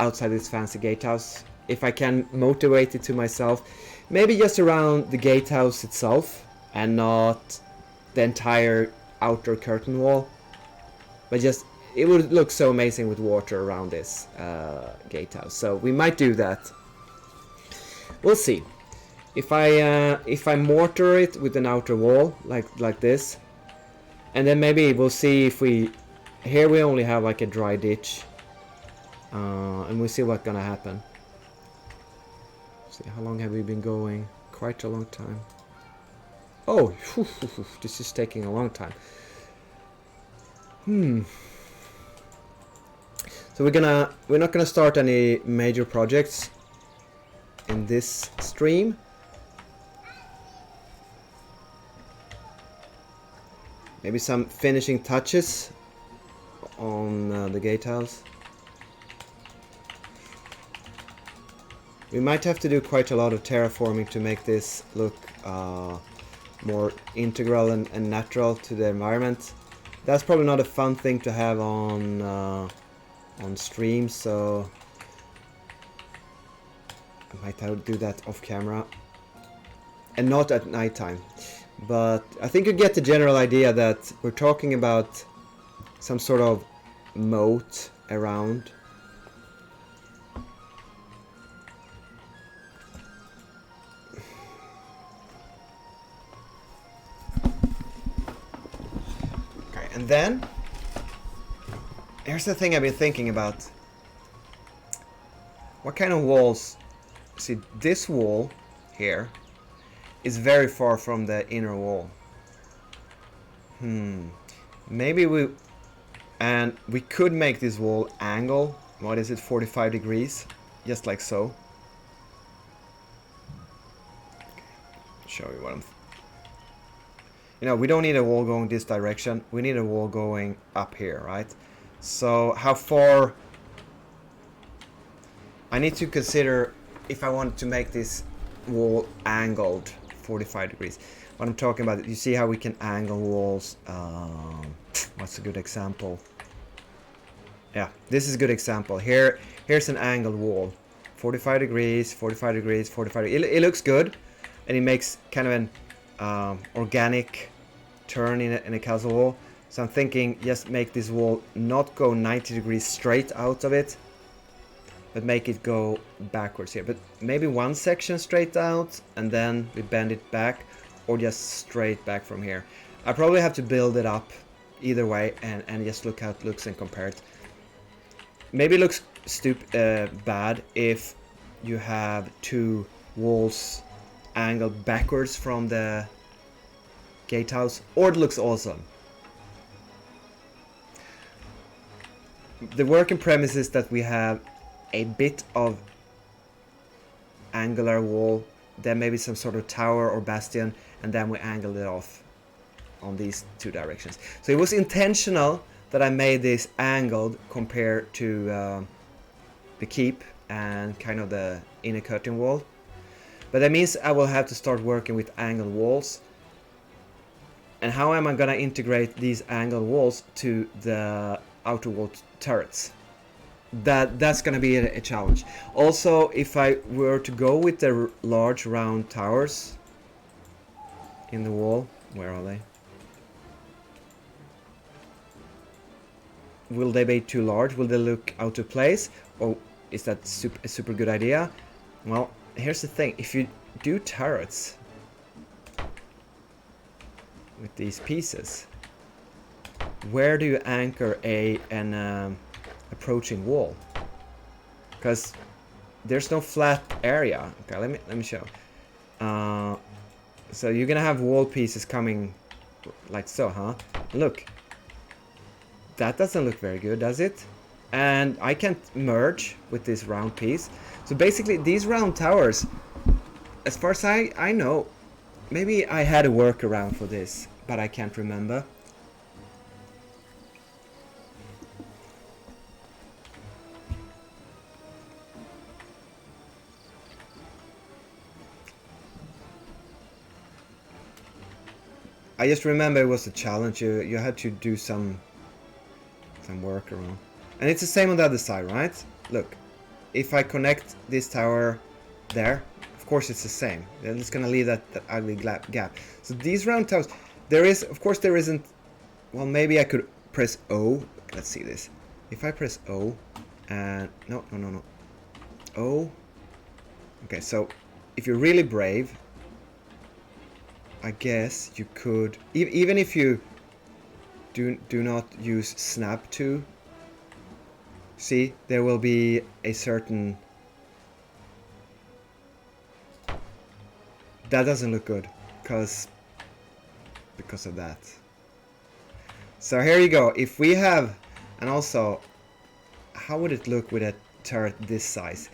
outside this fancy gatehouse. If I can motivate it to myself. Maybe just around the gatehouse itself and not the entire outer curtain wall. But just, it would look so amazing with water around this gatehouse. So we might do that. We'll see. If I mortar it with an outer wall like this, and then maybe we'll see if we. Here we only have like a dry ditch, and we'll see what's gonna happen. See, how long have we been going? Quite a long time. Oh, this is taking a long time. So we're not gonna start any major projects in this stream. Maybe some finishing touches on the gatehouse. We might have to do quite a lot of terraforming to make this look more integral and natural to the environment. That's probably not a fun thing to have on stream, so I might have to do that off camera and not at nighttime. But I think you get the general idea that we're talking about some sort of moat around. Okay, and then here's the thing I've been thinking about. What kind of walls? See, this wall here is very far from the inner wall. Maybe we could make this wall angle. What is it? 45 degrees, just like so. Show you what I'm. You know, we don't need a wall going this direction. We need a wall going up here, right? So how far? I need to consider if I want to make this wall angled 45 degrees. What I'm talking about, you see how we can angle walls. What's a good example? Yeah, this is a good example. Here's an angled wall. 45 degrees, 45 degrees, 45 degrees. It looks good, and it makes kind of an organic turn in a castle wall. So I'm thinking just make this wall not go 90 degrees straight out of it, but make it go backwards here. But maybe one section straight out and then we bend it back, or just straight back from here. I probably have to build it up either way and just look how it looks and compare it. Maybe it looks bad if you have two walls angled backwards from the gatehouse, or it looks awesome. The working premise is that we have a bit of angular wall, then maybe some sort of tower or bastion, and then we angle it off on these two directions. So it was intentional that I made this angled compared to the keep and kind of the inner curtain wall. But that means I will have to start working with angled walls. And how am I gonna integrate these angled walls to the outer wall turrets? That's gonna be a challenge. Also, if I were to go with the large round towers in the wall, where are they? Will they be too large? Will they look out of place? Or is that a super good idea? Well, here's the thing. If you do turrets with these pieces, where do you anchor an approaching wall? Because there's no flat area. Okay, let me show. So you're gonna have wall pieces coming like so, huh? Look, that doesn't look very good, does it? And I can't merge with this round piece. So basically, these round towers, as far as I know, maybe I had a workaround for this, but I can't remember. I just remember it was a challenge. You had to do some workaround. And it's the same on the other side, right? Look, if I connect this tower there, of course it's the same. Then it's gonna leave that ugly gap. So these round towers, of course there isn't. Well, maybe I could press O. Let's see this. If I press O, and no. O. Okay, so if you're really brave, I guess you could, even if you do not use snap to. See, there will be a certain. That doesn't look good, because of that. So here you go. If we have, and also, how would it look with a turret this size?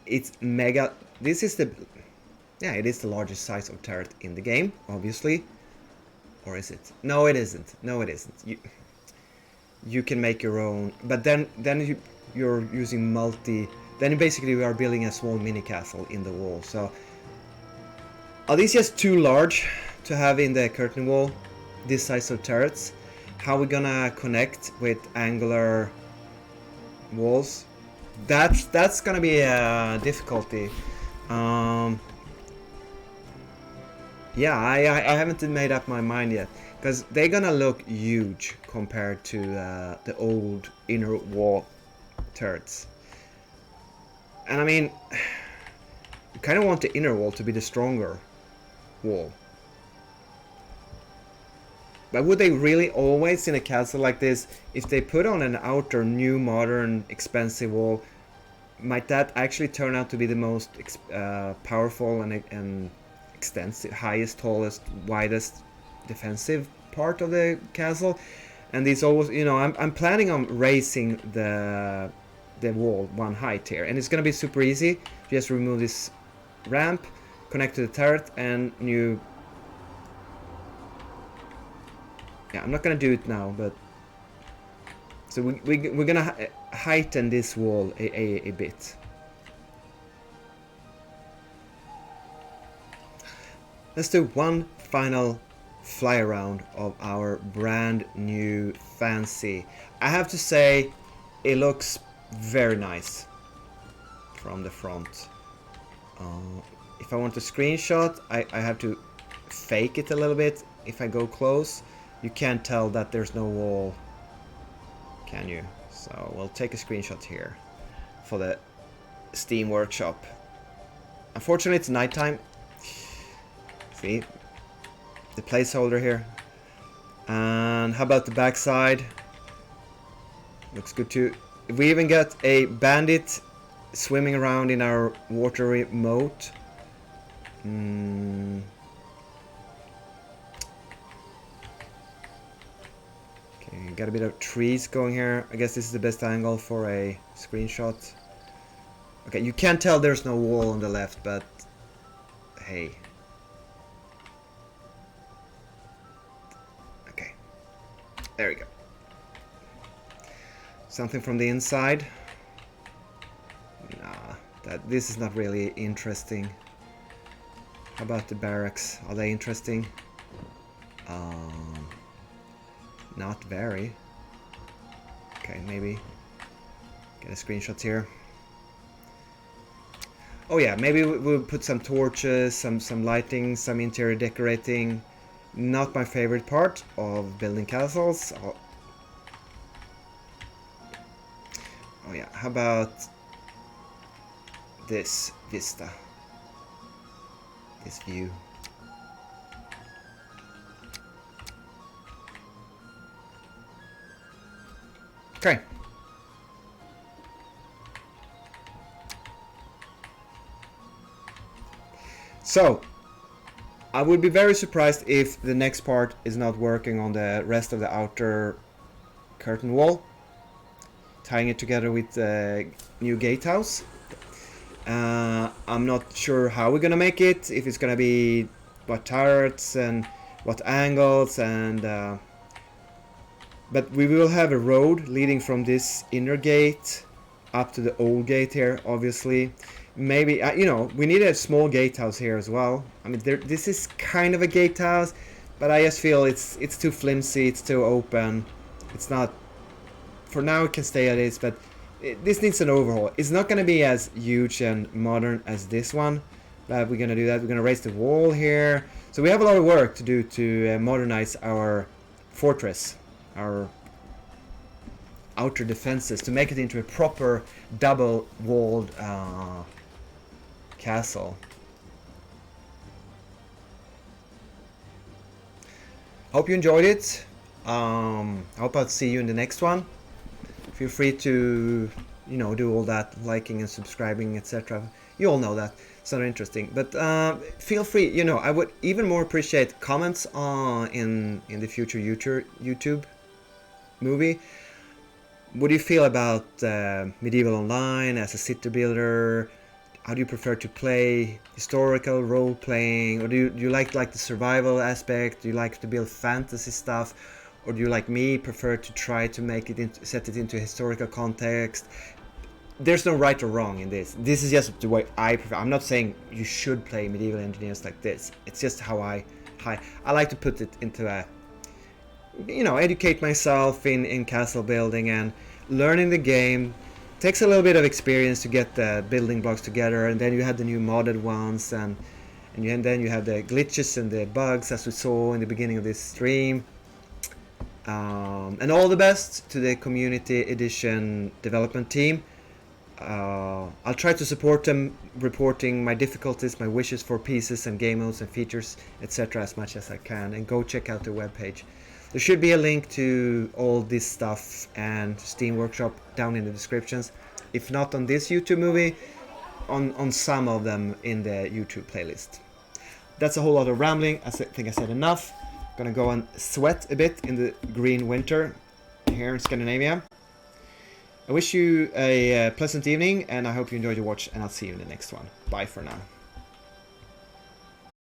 It's mega. This is the, yeah, it is the largest size of turret in the game, obviously. Or is it? No, it isn't. No, it isn't. You can make your own, but then you're using multi. Then basically we are building a small mini castle in the wall. So are these just too large to have in the curtain wall? This size of turrets. How are we gonna connect with angular walls? That's gonna be a difficulty. Yeah, I haven't made up my mind yet, because they're gonna look huge compared to the old inner wall turrets. And I mean, you kind of want the inner wall to be the stronger wall. But would they really always, in a castle like this, if they put on an outer, new, modern, expensive wall, might that actually turn out to be the most powerful and extensive, highest, tallest, widest defensive part of the castle? And these always, you know, I'm planning on raising the wall one height here, and it's gonna be super easy. Just remove this ramp, connect to the turret, and new. Yeah, I'm not gonna do it now, but so we're gonna heighten this wall a bit. Let's do one final fly around of our brand new fancy. I have to say, it looks very nice from the front. If I want a screenshot, I have to fake it a little bit. If I go close, you can't tell that there's no wall, can you? So we'll take a screenshot here for the Steam Workshop. Unfortunately, it's nighttime. See the placeholder here. And how about the backside? Looks good too. We even got a bandit swimming around in our watery moat. Okay, got a bit of trees going here. I guess this is the best angle for a screenshot. Okay, you can't tell there's no wall on the left, but hey. There we go. Something from the inside. Nah, this is not really interesting. How about the barracks? Are they interesting? Not very. Okay, maybe get a screenshot here. Oh yeah, maybe we'll put some torches, some lighting, some interior decorating. Not my favorite part of building castles. Oh yeah, how about this vista? This view. Okay. So, I would be very surprised if the next part is not working on the rest of the outer curtain wall, tying it together with the new gatehouse. I'm not sure how we're gonna make it, if it's gonna be what turrets and what angles, and but we will have a road leading from this inner gate up to the old gate here, obviously. Maybe, you know, we need a small gatehouse here as well. I mean, this is kind of a gatehouse, but I just feel it's too flimsy, it's too open. It's not... For now it can stay as is, but this needs an overhaul. It's not going to be as huge and modern as this one, but we're going to do that. We're going to raise the wall here. So we have a lot of work to do to modernize our fortress, our outer defenses, to make it into a proper double-walled castle. Hope you enjoyed it. I hope I'll see you in the next one. Feel free to, you know, do all that liking and subscribing, etc. You all know that. It's not interesting, but feel free. You know, I would even more appreciate comments in the future YouTube movie. What do you feel about Medieval Online as a city builder? How do you prefer to play? Historical role playing, or do you like the survival aspect? Do you like to build fantasy stuff, or do you, like me, prefer to try to make it set it into a historical context? There's no right or wrong in this. This is just the way I prefer. I'm not saying you should play medieval engineers like this. It's just how I like to put it into a, you know, educate myself in castle building and learning the game. Takes a little bit of experience to get the building blocks together, and then you have the new modded ones, and then you have the glitches and the bugs as we saw in the beginning of this stream. And all the best to the community edition development team. I'll try to support them, reporting my difficulties, my wishes for pieces and game modes and features, etc. as much as I can, and go check out the webpage. There should be a link to all this stuff and Steam Workshop down in the descriptions. If not on this YouTube movie, on some of them in the YouTube playlist. That's a whole lot of rambling. I think I said enough. Gonna go and sweat a bit in the green winter here in Scandinavia. I wish you a pleasant evening, and I hope you enjoyed your watch, and I'll see you in the next one. Bye for now.